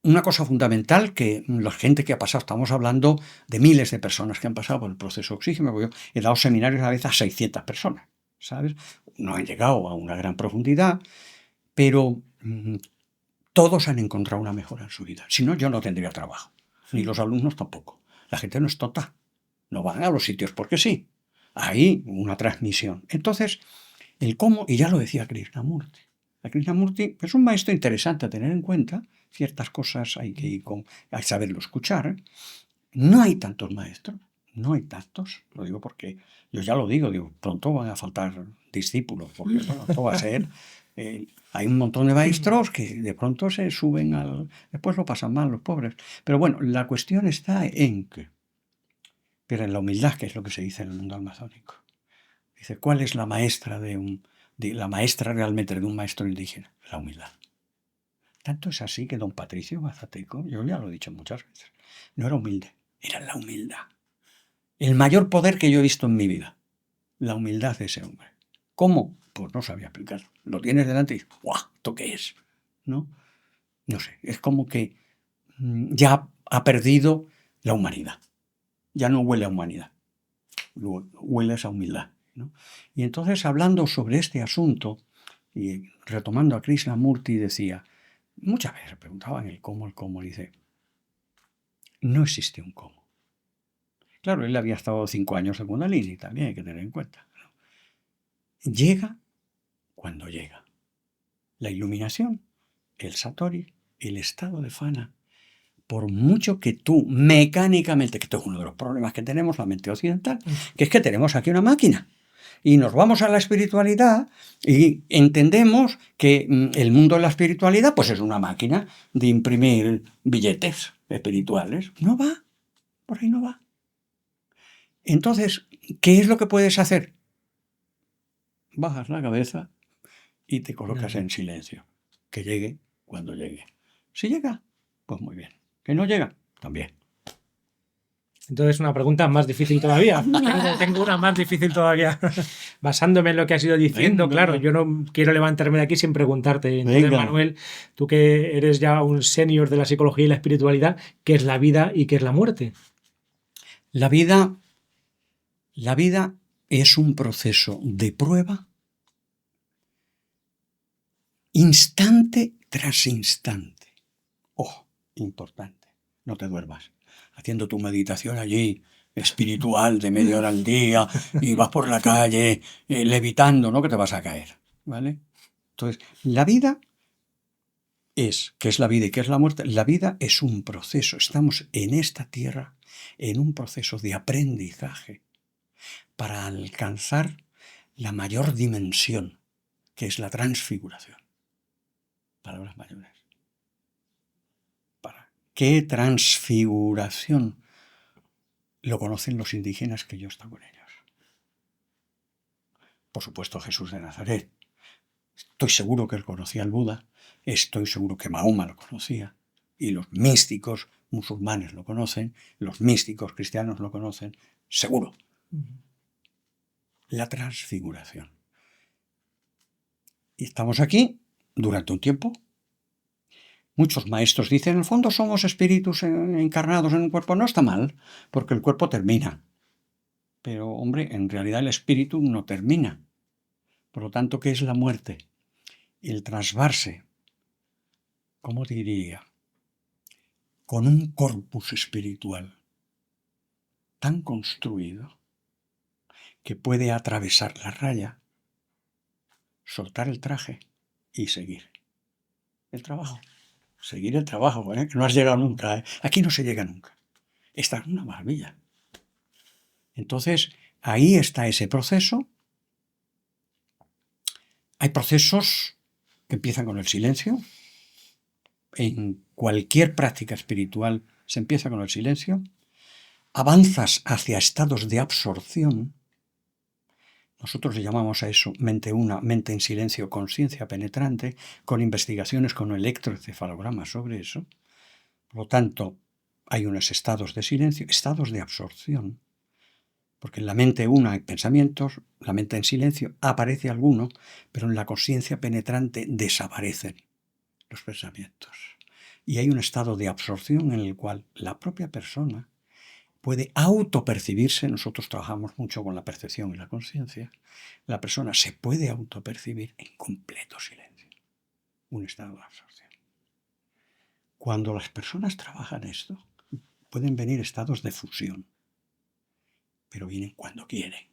una cosa fundamental que la gente que ha pasado, estamos hablando de miles de personas que han pasado por el proceso Oxígeme, porque yo he dado seminarios a veces a 600 personas, ¿sabes? No han llegado a una gran profundidad, pero todos han encontrado una mejora en su vida. Si no, yo no tendría trabajo, ni los alumnos tampoco. La gente no es tonta, no van a los sitios porque sí. Hay una transmisión. Entonces, el cómo, y ya lo decía Krishnamurti. Krishnamurti es un maestro interesante a tener en cuenta. Ciertas cosas hay que hay saberlo escuchar. No hay tantos maestros, no hay tantos. Lo digo porque yo ya lo digo, pronto van a faltar discípulos, porque bueno, esto va a ser. Hay un montón de maestros que de pronto se suben después lo pasan mal los pobres. Pero bueno, la cuestión está pero en la humildad, que es lo que se dice en el mundo amazónico. Dice, ¿cuál es la maestra la maestra realmente de un maestro indígena? La humildad. Tanto es así que don Patricio Mazateco, yo ya lo he dicho muchas veces, no era humilde, era la humildad. El mayor poder que yo he visto en mi vida, la humildad de ese hombre. ¿Cómo? Pues no sabía explicarlo. Lo tienes delante y dices, ¡guau! ¿Esto qué es? ¿No? No sé, es como que ya ha perdido la humanidad. Ya no huele a humanidad, huele a esa humildad, ¿no? Y entonces, hablando sobre este asunto, y retomando a Krishnamurti, decía, muchas veces preguntaban el cómo, dice, no existe un cómo. Claro, él había estado 5 años en Kundalini, también hay que tener en cuenta, ¿no? Llega cuando llega. La iluminación, el satori, el estado de fana, por mucho que tú mecánicamente, que esto es uno de los problemas que tenemos la mente occidental, que es que tenemos aquí una máquina. Y nos vamos a la espiritualidad y entendemos que el mundo de la espiritualidad pues es una máquina de imprimir billetes espirituales. No va, por ahí no va. Entonces, ¿qué es lo que puedes hacer? Bajas la cabeza y te colocas en silencio. Que llegue cuando llegue. Si llega, pues muy bien. Que no llega, también. Entonces, una pregunta más difícil todavía. Tengo una más difícil todavía. Basándome en lo que has ido diciendo, Venga. claro, yo no quiero levantarme de aquí sin preguntarte. Entonces, Venga. Manuel, tú que eres ya un senior de la psicología y la espiritualidad, ¿qué es la vida y qué es la muerte? La vida es un proceso de prueba instante tras instante. Ojo, importante, no te duermas. Haciendo tu meditación allí, espiritual, de media hora al día, y vas por la calle levitando, ¿no? Que te vas a caer, ¿vale? Entonces, la vida es, ¿qué es la vida y qué es la muerte? La vida es un proceso. Estamos en esta tierra en un proceso de aprendizaje para alcanzar la mayor dimensión, que es la transfiguración. Palabras mayores. ¿Para qué transfiguración? Lo conocen los indígenas que yo he estado con ellos. Por supuesto, Jesús de Nazaret. Estoy seguro que él conocía al Buda. Estoy seguro que Mahoma lo conocía. Y los místicos musulmanes lo conocen. Los místicos cristianos lo conocen. Seguro. La transfiguración. Y estamos aquí durante un tiempo. Muchos maestros dicen, en el fondo somos espíritus encarnados en un cuerpo. No está mal, porque el cuerpo termina. Pero, hombre, en realidad el espíritu no termina. Por lo tanto, ¿qué es la muerte? El trasvarse, ¿cómo diría? Con un corpus espiritual tan construido que puede atravesar la raya, soltar el traje y seguir el trabajo. Seguir el trabajo, que no has llegado nunca. Aquí no se llega nunca. Esta es una maravilla. Entonces, ahí está ese proceso. Hay procesos que empiezan con el silencio. En cualquier práctica espiritual se empieza con el silencio. Avanzas hacia estados de absorción. Nosotros le llamamos a eso mente una, mente en silencio, conciencia penetrante, con investigaciones con electroencefalogramas sobre eso. Por lo tanto, hay unos estados de silencio, estados de absorción. Porque en la mente una hay pensamientos, la mente en silencio aparece alguno, pero en la conciencia penetrante desaparecen los pensamientos. Y hay un estado de absorción en el cual la propia persona puede autopercibirse. Nosotros trabajamos mucho con la percepción y la conciencia. La persona se puede autopercibir en completo silencio. Un estado de absorción. Cuando las personas trabajan esto, pueden venir estados de fusión. Pero vienen cuando quieren.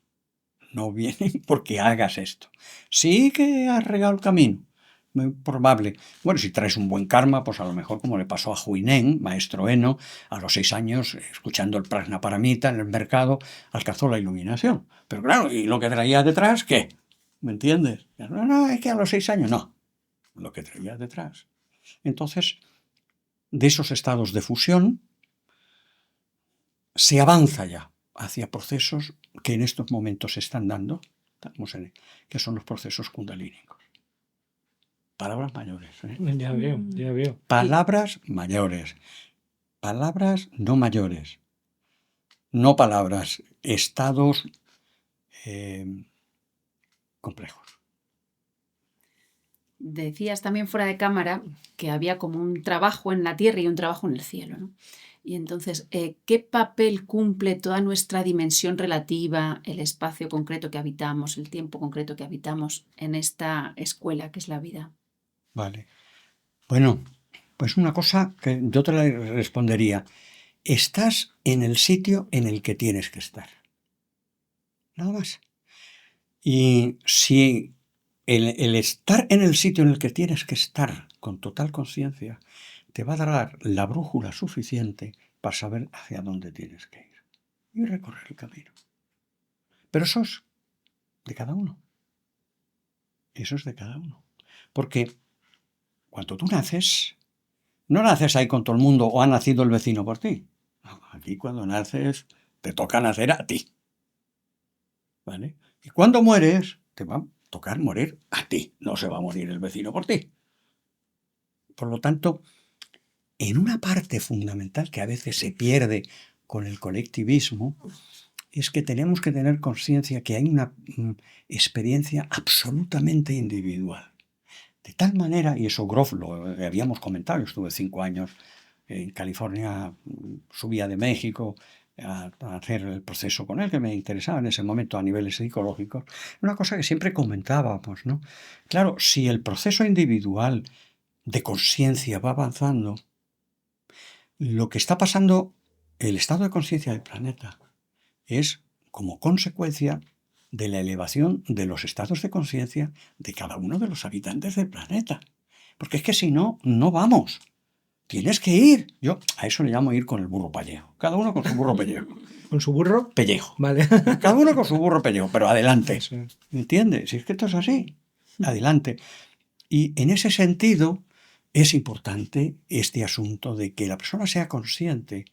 No vienen porque hagas esto. Sí que has regado el camino. Muy probable. Bueno, si traes un buen karma, pues a lo mejor como le pasó a Huineng, maestro Eno, a los 6 años, escuchando el Prajnaparamita en el mercado, alcanzó la iluminación. Pero claro, ¿y lo que traía detrás qué? ¿Me entiendes? No, es que a los 6 años no. Lo que traía detrás. Entonces, de esos estados de fusión, se avanza ya hacia procesos que en estos momentos se están dando, que son los procesos kundalínicos. Palabras mayores. Ya veo. Palabras mayores. Palabras no mayores. No palabras, estados complejos. Decías también fuera de cámara que había como un trabajo en la tierra y un trabajo en el cielo, ¿no? Y entonces, ¿qué papel cumple toda nuestra dimensión relativa, el espacio concreto que habitamos, el tiempo concreto que habitamos en esta escuela que es la vida? Vale. Bueno, pues una cosa que yo te la respondería. Estás en el sitio en el que tienes que estar. Nada más. Y si el estar en el sitio en el que tienes que estar con total conciencia te va a dar la brújula suficiente para saber hacia dónde tienes que ir y recorrer el camino. Pero eso es de cada uno. Eso es de cada uno. Porque cuando tú naces, no naces ahí con todo el mundo o ha nacido el vecino por ti. No, aquí cuando naces, te toca nacer a ti. ¿Vale? Y cuando mueres, te va a tocar morir a ti. No se va a morir el vecino por ti. Por lo tanto, en una parte fundamental que a veces se pierde con el colectivismo, es que tenemos que tener conciencia que hay una experiencia absolutamente individual. De tal manera, y eso Grof lo habíamos comentado, yo estuve 5 años en California, subía de México a hacer el proceso con él, que me interesaba en ese momento a niveles psicológicos. Una cosa que siempre comentábamos, ¿no? Claro, si el proceso individual de conciencia va avanzando, lo que está pasando, el estado de conciencia del planeta, es como consecuencia de la elevación de los estados de conciencia de cada uno de los habitantes del planeta. Porque es que si no, no vamos. Tienes que ir. Yo a eso le llamo ir con el burro pellejo. Cada uno con su burro pellejo. ¿Con su burro? Pellejo. Vale. Cada uno con su burro pellejo, pero adelante. Eso es. ¿Entiendes? Si es que esto es así. Adelante. Y en ese sentido es importante este asunto de que la persona sea consciente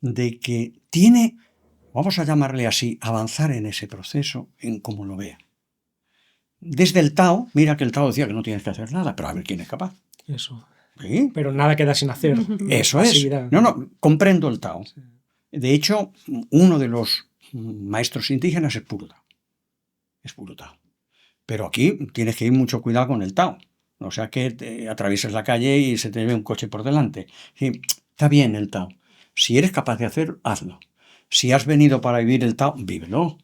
de que tiene, vamos a llamarle así, avanzar en ese proceso en cómo lo vea. Desde el Tao, mira que el Tao decía que no tienes que hacer nada, pero a ver quién es capaz. Eso. ¿Sí? Pero nada queda sin hacer. Eso es. Pasividad. No, comprendo el Tao. De hecho, uno de los maestros indígenas es puro Tao. Es puro Tao. Pero aquí tienes que ir mucho cuidado con el Tao. No sea que te atravieses la calle y se te lleve un coche por delante. Sí, está bien el Tao. Si eres capaz de hacer, hazlo. Si has venido para vivir el Tao, vívelo.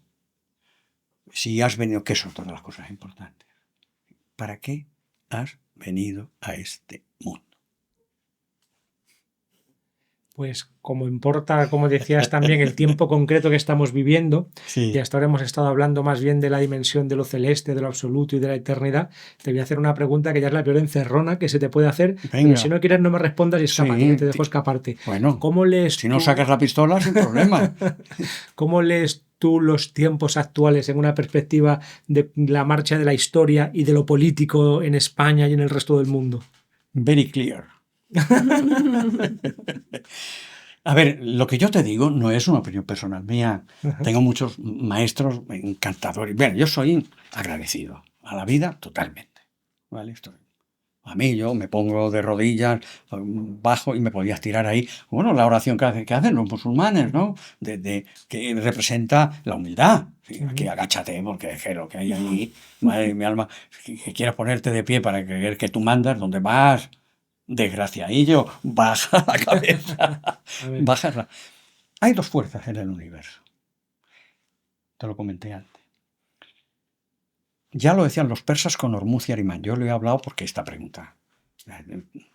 Si has venido, que son todas las cosas importantes. ¿Para qué has venido a este mundo? Pues como importa, como decías también, el tiempo concreto que estamos viviendo, Sí. y hasta ahora hemos estado hablando más bien de la dimensión de lo celeste, de lo absoluto y de la eternidad, te voy a hacer una pregunta que ya es la peor encerrona que se te puede hacer, Venga. pero si no quieres no me respondas y escápate, Sí, yo te dejo escaparte. Bueno, ¿Cómo lees si no tú- sacas la pistola, sin problema. ¿Cómo lees tú los tiempos actuales en una perspectiva de la marcha de la historia y de lo político en España y en el resto del mundo? Very clear. A ver, lo que yo te digo no es una opinión personal mía. Tengo muchos maestros encantadores. Bueno, yo soy agradecido a la vida totalmente. ¿Vale? A mí yo me pongo de rodillas, bajo y me podías tirar ahí. Bueno, la oración que hacen los musulmanes, ¿no? Que representa la humildad. Sí, aquí agáchate porque es que lo que hay ahí, madre de mi alma, que quieras ponerte de pie para creer que tú mandas, ¿dónde vas? Desgraciadillo, baja la cabeza. Baja. Hay dos fuerzas en el universo. Te lo comenté antes. Ya lo decían los persas con Hormuz y Arimán. Yo lo he hablado porque esta pregunta.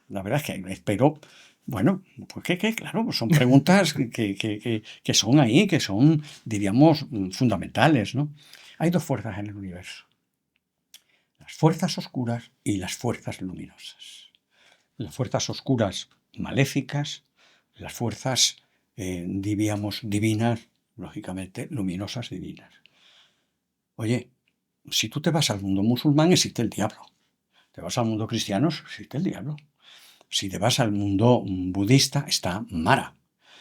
La verdad es que espero, bueno, pues que claro, pues son preguntas que son ahí, que son, diríamos, fundamentales, ¿no? Hay dos fuerzas en el universo. Las fuerzas oscuras y las fuerzas luminosas. Las fuerzas oscuras maléficas, las fuerzas, diríamos, divinas, lógicamente, luminosas divinas. Oye, si tú te vas al mundo musulmán, existe el diablo. Te vas al mundo cristiano, existe el diablo. Si te vas al mundo budista, está Mara.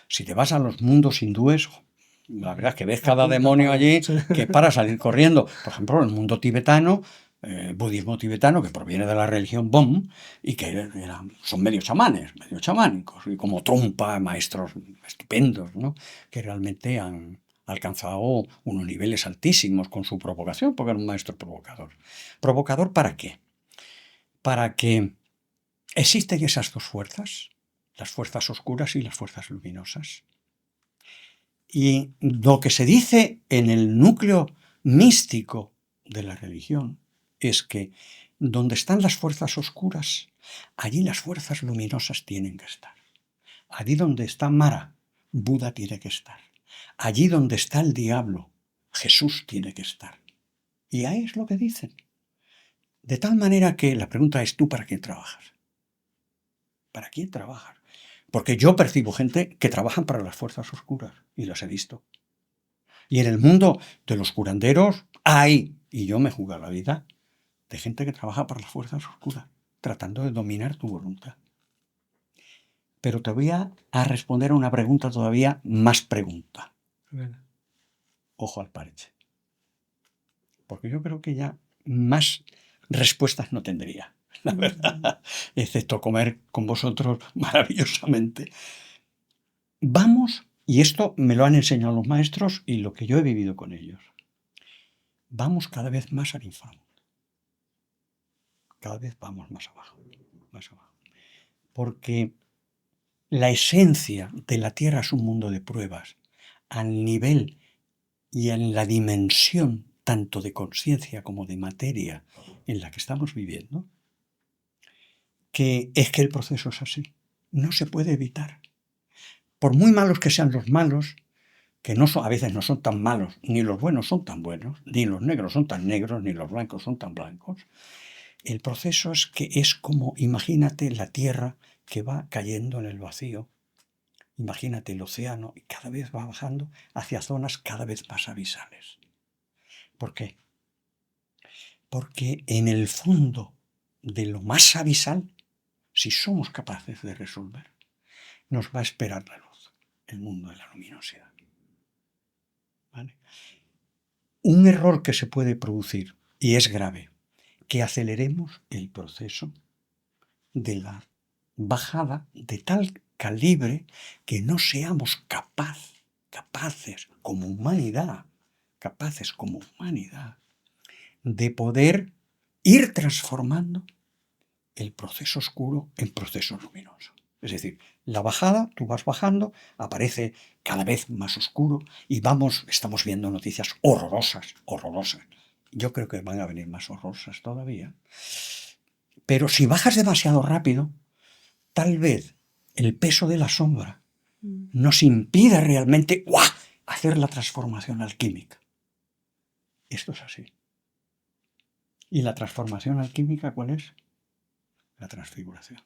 Si te vas a los mundos hindúes, la verdad es que ves cada demonio allí que es para salir corriendo. Por ejemplo, el mundo tibetano, budismo tibetano, que proviene de la religión Bon, y que son medio chamanes, medio chamánicos, y como Trumpa, maestros estupendos, ¿no? Que realmente han alcanzado unos niveles altísimos con su provocación, porque era un maestro provocador. ¿Provocador para qué? Para que existen esas dos fuerzas, las fuerzas oscuras y las fuerzas luminosas. Y lo que se dice en el núcleo místico de la religión es que donde están las fuerzas oscuras, allí las fuerzas luminosas tienen que estar. Allí donde está Mara, Buda tiene que estar. Allí donde está el diablo, Jesús tiene que estar. Y ahí es lo que dicen. De tal manera que la pregunta es, ¿tú para quién trabajas? ¿Para quién trabajas? Porque yo percibo gente que trabajan para las fuerzas oscuras y las he visto. Y en el mundo de los curanderos hay, y yo me juego la vida, de gente que trabaja para las fuerzas oscuras, tratando de dominar tu voluntad. Pero te voy a responder a una pregunta todavía más pregunta. Bueno. Ojo al parche. Porque yo creo que ya más respuestas no tendría. la verdad, excepto comer con vosotros maravillosamente. Vamos, y esto me lo han enseñado los maestros y lo que yo he vivido con ellos, vamos cada vez más al inframundo. Cada vez vamos más abajo, más abajo. Porque la esencia de la Tierra es un mundo de pruebas, al nivel y en la dimensión tanto de conciencia como de materia en la que estamos viviendo, que es que el proceso es así, no se puede evitar. Por muy malos que sean los malos, que no son, a veces no son tan malos, ni los buenos son tan buenos, ni los negros son tan negros, ni los blancos son tan blancos, el proceso es que es como, imagínate la Tierra que va cayendo en el vacío, imagínate el océano y cada vez va bajando hacia zonas cada vez más abisales. ¿Por qué? Porque en el fondo de lo más abisal, si somos capaces de resolver, nos va a esperar la luz, el mundo de la luminosidad. ¿Vale? Un error que se puede producir, y es grave, que aceleremos el proceso de la bajada de tal calibre que no seamos capaces como humanidad, de poder ir transformando el proceso oscuro en proceso luminoso. Es decir, la bajada, tú vas bajando, aparece cada vez más oscuro y estamos viendo noticias horrorosas. Yo creo que van a venir más horrorosas todavía. Pero si bajas demasiado rápido, tal vez el peso de la sombra nos impida realmente hacer la transformación alquímica. Esto es así. ¿Y la transformación alquímica cuál es? La transfiguración.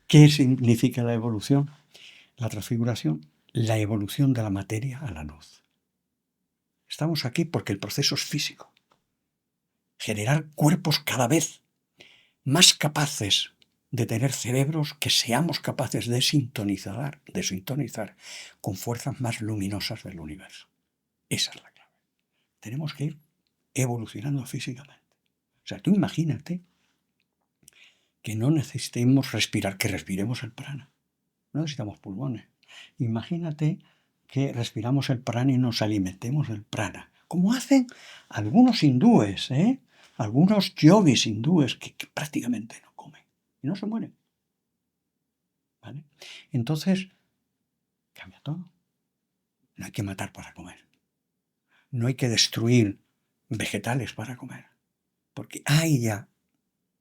¿Qué significa la evolución? La transfiguración, la evolución de la materia a la luz. Estamos aquí porque el proceso es físico. Generar cuerpos cada vez más capaces de tener cerebros que seamos capaces de sintonizar con fuerzas más luminosas del universo. Esa es la clave. Tenemos que ir evolucionando físicamente. O sea, tú imagínate que no necesitemos respirar, que respiremos el prana. No necesitamos pulmones. Imagínate que respiramos el prana y nos alimentemos del prana, como hacen algunos hindúes, algunos yogis hindúes que prácticamente no comen y no se mueren. ¿Vale? Entonces, cambia todo. No hay que matar para comer. No hay que destruir vegetales para comer. Porque hay ya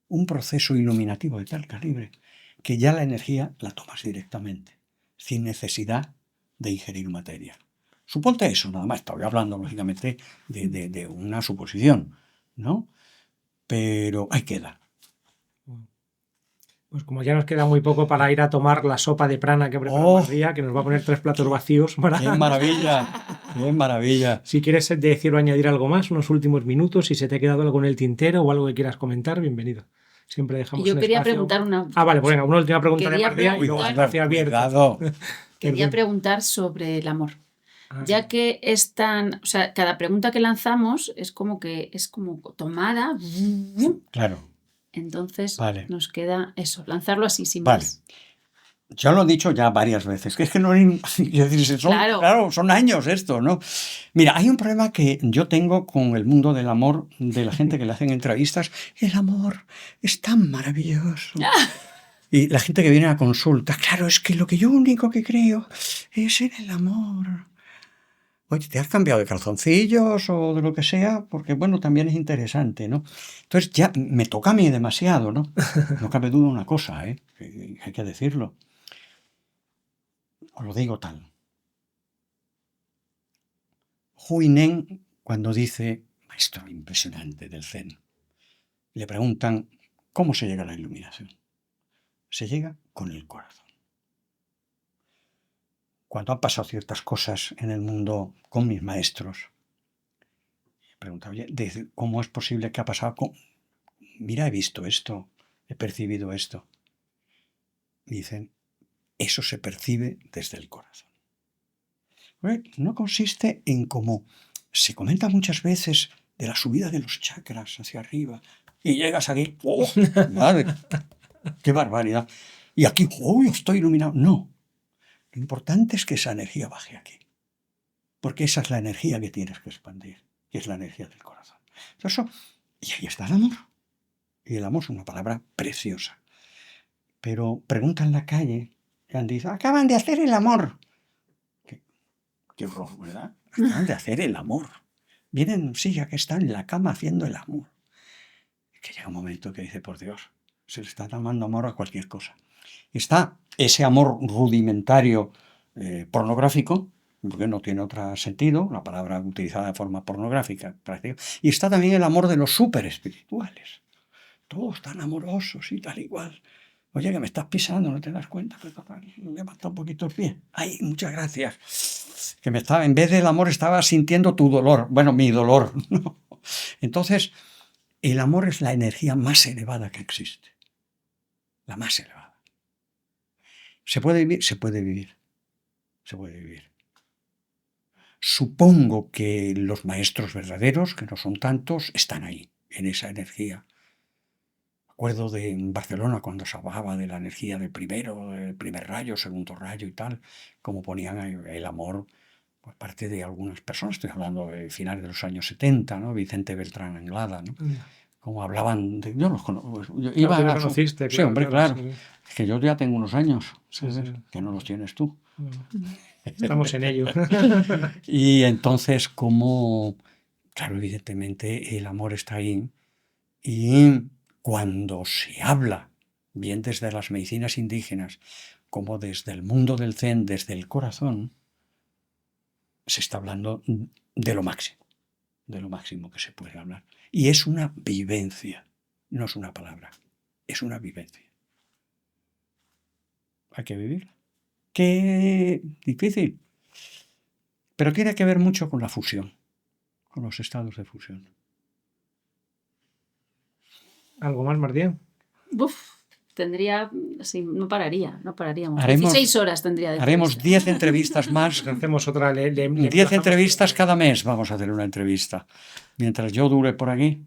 un proceso iluminativo de tal calibre que ya la energía la tomas directamente, sin necesidad de ingerir materia. Suponte eso, nada más. Estoy hablando, lógicamente, de una suposición, ¿no? Pero ahí queda. Pues como ya nos queda muy poco para ir a tomar la sopa de prana que preparamos María, que nos va a poner 3 platos vacíos. ¡Qué maravilla! ¡Qué maravilla! Si quieres decir o añadir algo más, unos últimos minutos, si se te ha quedado algo en el tintero o algo que quieras comentar, bienvenido. Siempre dejamos Yo un quería espacio. preguntar una... Vale, pues venga, una última pregunta de Quería María y luego preguntar- espacio abierto. Cuidado. Quería preguntar sobre el amor. Ah, Ya que es tan... O sea, cada pregunta que lanzamos es como tomada. Claro. Entonces Vale. nos queda eso, lanzarlo así sin Vale. más. Ya lo he dicho ya varias veces, que es que no hay... Quiero decir, claro, son años esto, ¿no? Mira, hay un problema que yo tengo con el mundo del amor, de la gente que le hacen entrevistas. El amor es tan maravilloso. Y la gente que viene a consulta, claro, es que lo que yo único que creo es en el amor. Oye, ¿te has cambiado de calzoncillos o de lo que sea? Porque, bueno, también es interesante, ¿no? Entonces ya me toca a mí demasiado, ¿no? No cabe duda una cosa, que hay que decirlo. Os lo digo tal. Huinen, cuando dice, maestro impresionante del Zen, le preguntan, ¿cómo se llega a la iluminación? Se llega con el corazón. Cuando han pasado ciertas cosas en el mundo con mis maestros, me preguntan, oye, ¿cómo es posible que ha pasado con... Mira, he visto esto, he percibido esto. Y dicen, eso se percibe desde el corazón. No consiste en como Se comenta muchas veces de la subida de los chakras hacia arriba y llegas aquí, ¡oh! Madre, ¡qué barbaridad! Y aquí, ¡oh! Estoy iluminado. No, lo importante es que esa energía baje aquí, porque esa es la energía que tienes que expandir, que es la energía del corazón. Entonces, y ahí está el amor. Y el amor es una palabra preciosa. Pero pregunta en la calle, y han dicho, acaban de hacer el amor. Qué horror, ¿verdad? Acaban de hacer el amor. Vienen, sí, ya que están en la cama haciendo el amor. Que llega un momento que dice, por Dios, se le está llamando amor a cualquier cosa. Está ese amor rudimentario pornográfico, porque no tiene otro sentido, la palabra utilizada de forma pornográfica, y está también el amor de los súper espirituales. Todos tan amorosos y tal igual. Oye, que me estás pisando, ¿no te das cuenta? Me levanta un poquito el pie. Ay, muchas gracias. Que en vez del amor estaba sintiendo tu dolor. Bueno, mi dolor. Entonces, el amor es la energía más elevada que existe. La más elevada. ¿Se puede vivir? Se puede vivir. Se puede vivir. Supongo que los maestros verdaderos, que no son tantos, están ahí, en esa energía. Acuerdo de en Barcelona cuando se hablaba de la energía del primer rayo, segundo rayo y tal, como ponían el amor por parte de algunas personas. Estoy hablando de finales de los años 70, ¿no? Vicente Beltrán Anglada, ¿no? Como hablaban de... Yo los conozco. Iba a conociste. Sí, hombre, claro. Sí. Es que yo ya tengo unos años, Sí. que no los tienes tú. Estamos en ello. Y entonces, como... Claro, evidentemente el amor está ahí. Y cuando se habla, bien desde las medicinas indígenas, como desde el mundo del Zen, desde el corazón, se está hablando de lo máximo que se puede hablar. Y es una vivencia, no es una palabra, es una vivencia. Hay que vivir. Qué difícil. Pero tiene que ver mucho con la fusión, con los estados de fusión. ¿Algo más, Martí? Tendría, sí, no pararíamos. Haremos, 16 horas tendría de Haremos 10 entrevistas más. Hacemos otra. 10 entrevistas cada mes. Vamos a hacer una entrevista. Mientras yo dure por aquí.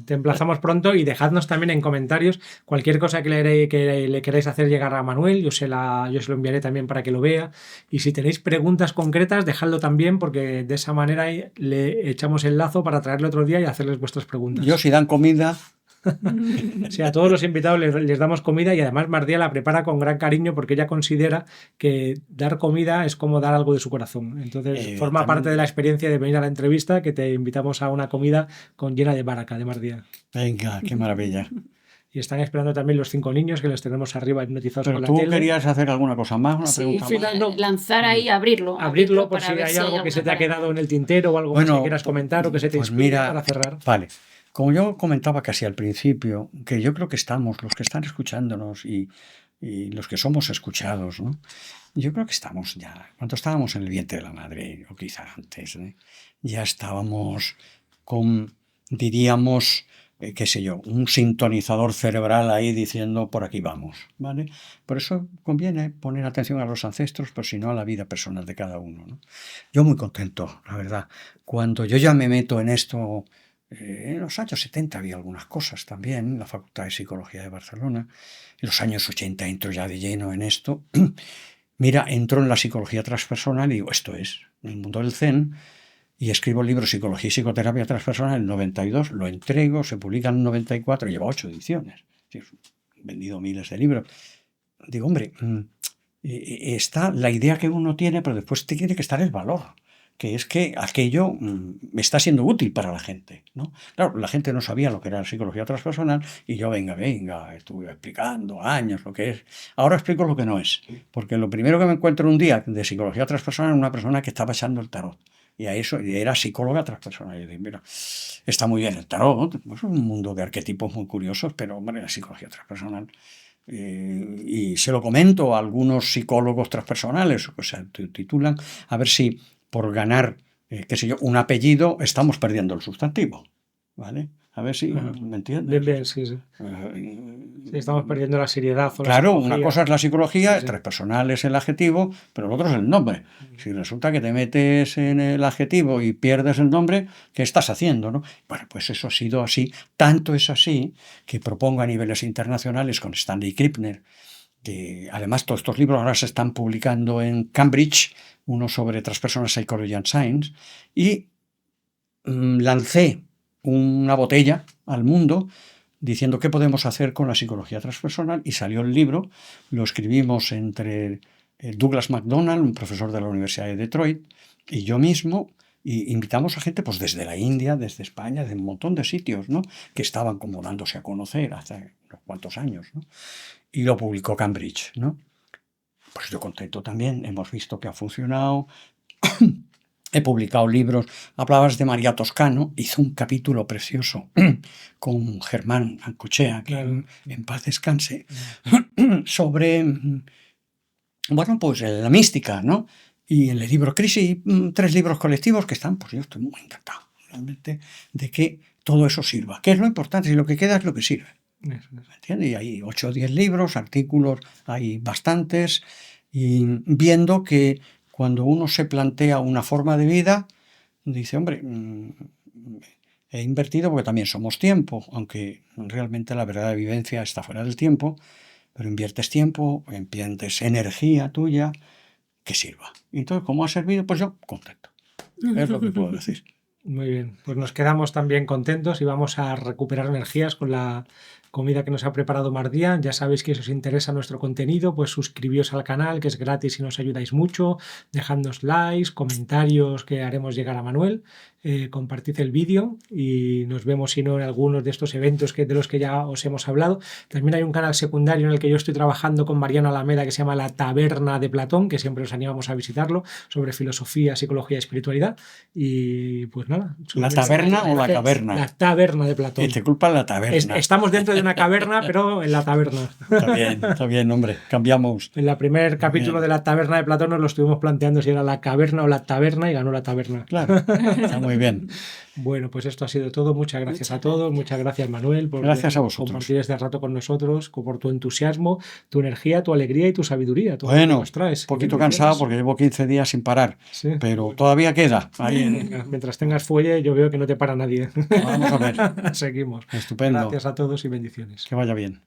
Te emplazamos pronto y dejadnos también en comentarios cualquier cosa que le queráis hacer llegar a Manuel. Yo se lo enviaré también para que lo vea. Y si tenéis preguntas concretas, dejadlo también, porque de esa manera le echamos el lazo para traerle otro día y hacerles vuestras preguntas. Yo, si dan comida... O sea, a todos los invitados les damos comida y además Martí la prepara con gran cariño porque ella considera que dar comida es como dar algo de su corazón. Entonces forma parte de la experiencia de venir a la entrevista, que te invitamos a una comida llena de baraka, de Martí. Venga, qué maravilla. Y están esperando también los 5 niños que los tenemos arriba hipnotizados con la tele. ¿Tú querías hacer alguna cosa más? ¿Una pregunta más? No. Lanzar ahí, abrirlo por si hay algo que se te ha quedado en el tintero o algo más que quieras comentar o que se te inspire para cerrar. Vale. Como yo comentaba casi al principio, que yo creo que estamos, los que están escuchándonos y los que somos escuchados, ¿no? Yo creo que estamos ya, cuando estábamos en el vientre de la madre, o quizá antes, ¿eh? Ya estábamos con, diríamos, qué sé yo, un sintonizador cerebral ahí diciendo por aquí vamos, ¿vale? Por eso conviene poner atención a los ancestros, pero si no a la vida personal de cada uno, ¿no? Yo muy contento, la verdad. Cuando yo ya me meto en esto... En los años 70 había algunas cosas también, en la Facultad de Psicología de Barcelona. En los años 80 entro ya de lleno en esto. Mira, entro en la psicología transpersonal y digo, esto es el mundo del Zen, y escribo el libro Psicología y Psicoterapia Transpersonal en el 92, lo entrego, se publica en el 94, lleva 8 ediciones. He vendido miles de libros. Digo, hombre, está la idea que uno tiene, pero después tiene que estar el valor, que es que aquello me está siendo útil para la gente, ¿no? Claro, la gente no sabía lo que era la psicología transpersonal y yo, venga, estuve explicando años lo que es. Ahora explico lo que no es, porque lo primero que me encuentro un día de psicología transpersonal es una persona que estaba echando el tarot. Y a eso, era psicóloga transpersonal. Y dije, mira, está muy bien el tarot, es un mundo de arquetipos muy curiosos, pero, hombre, la psicología transpersonal... y se lo comento a algunos psicólogos transpersonales, o sea, titulan, a ver si por ganar, qué sé yo, un apellido, estamos perdiendo el sustantivo, ¿vale? A ver si me entiendes. Bien, sí. Sí, estamos perdiendo la seriedad. O la Claro, psicología. una cosa es la psicología, Sí. transpersonal es el adjetivo, pero el otro es el nombre. Si resulta que te metes en el adjetivo y pierdes el nombre, ¿qué estás haciendo, no? Bueno, pues eso ha sido así. Tanto es así que propongo a niveles internacionales con Stanley Krippner, que además todos estos libros ahora se están publicando en Cambridge, uno sobre Transpersonal Psychology and Science, y lancé una botella al mundo diciendo qué podemos hacer con la psicología transpersonal, y salió el libro. Lo escribimos entre Douglas MacDonald, un profesor de la Universidad de Detroit, y yo mismo, y invitamos a gente pues desde la India, desde España, de un montón de sitios, ¿no?, que estaban como dándose a conocer hace unos cuantos años, ¿no? Y lo publicó Cambridge, ¿no? Pues yo contento también, hemos visto que ha funcionado. He publicado libros. Hablabas de María Toscano, hizo un capítulo precioso con Germán Ancochea, que Claro. en paz descanse, sobre, bueno, pues la mística, ¿no? Y en el libro Crisis, 3 libros colectivos que están, pues yo estoy muy encantado, realmente, de que todo eso sirva. ¿Qué es lo importante? Si lo que queda es lo que sirve. Eso es. ¿Me entiendes? Y hay 8 o 10 libros, artículos, hay bastantes, y viendo que cuando uno se plantea una forma de vida, dice, hombre, he invertido porque también somos tiempo, aunque realmente la verdadera vivencia está fuera del tiempo, pero inviertes tiempo, inviertes energía tuya que sirva. Y entonces, ¿cómo ha servido? Pues yo contento. Es lo que puedo decir. Muy bien, pues nos quedamos también contentos y vamos a recuperar energías con la comida que nos ha preparado Mardía. Ya sabéis que si os interesa nuestro contenido, pues suscribíos al canal, que es gratis y nos ayudáis mucho. Dejadnos likes, comentarios que haremos llegar a Manuel. Compartid el vídeo y nos vemos, si no, en algunos de estos eventos de los que ya os hemos hablado. También hay un canal secundario en el que yo estoy trabajando con Mariano Alameda, que se llama La Taberna de Platón, que siempre os animamos a visitarlo, sobre filosofía, psicología y espiritualidad. Y pues nada. ¿La taberna o la La caverna? Taberna de Platón. Te culpa la taberna. Estamos dentro de una caverna, pero en la taberna. Está bien, hombre, cambiamos. En el primer capítulo de La Taberna de Platón nos lo estuvimos planteando si era la caverna o la taberna, y ganó la taberna. Claro, está muy bien. Bueno, pues esto ha sido todo. Muchas gracias a todos. Muchas gracias, Manuel, por Gracias a vosotros. compartir este rato con nosotros, por tu entusiasmo, tu energía, tu alegría y tu sabiduría. Todo lo Bueno, que nos traes. un poquito cansado porque llevo 15 días sin parar, Sí. pero todavía queda. Ahí Venga, mientras tengas fuelle, yo veo que no te para nadie. Vamos a ver. Seguimos. Estupendo. Gracias a todos y bendiciones. Que vaya bien.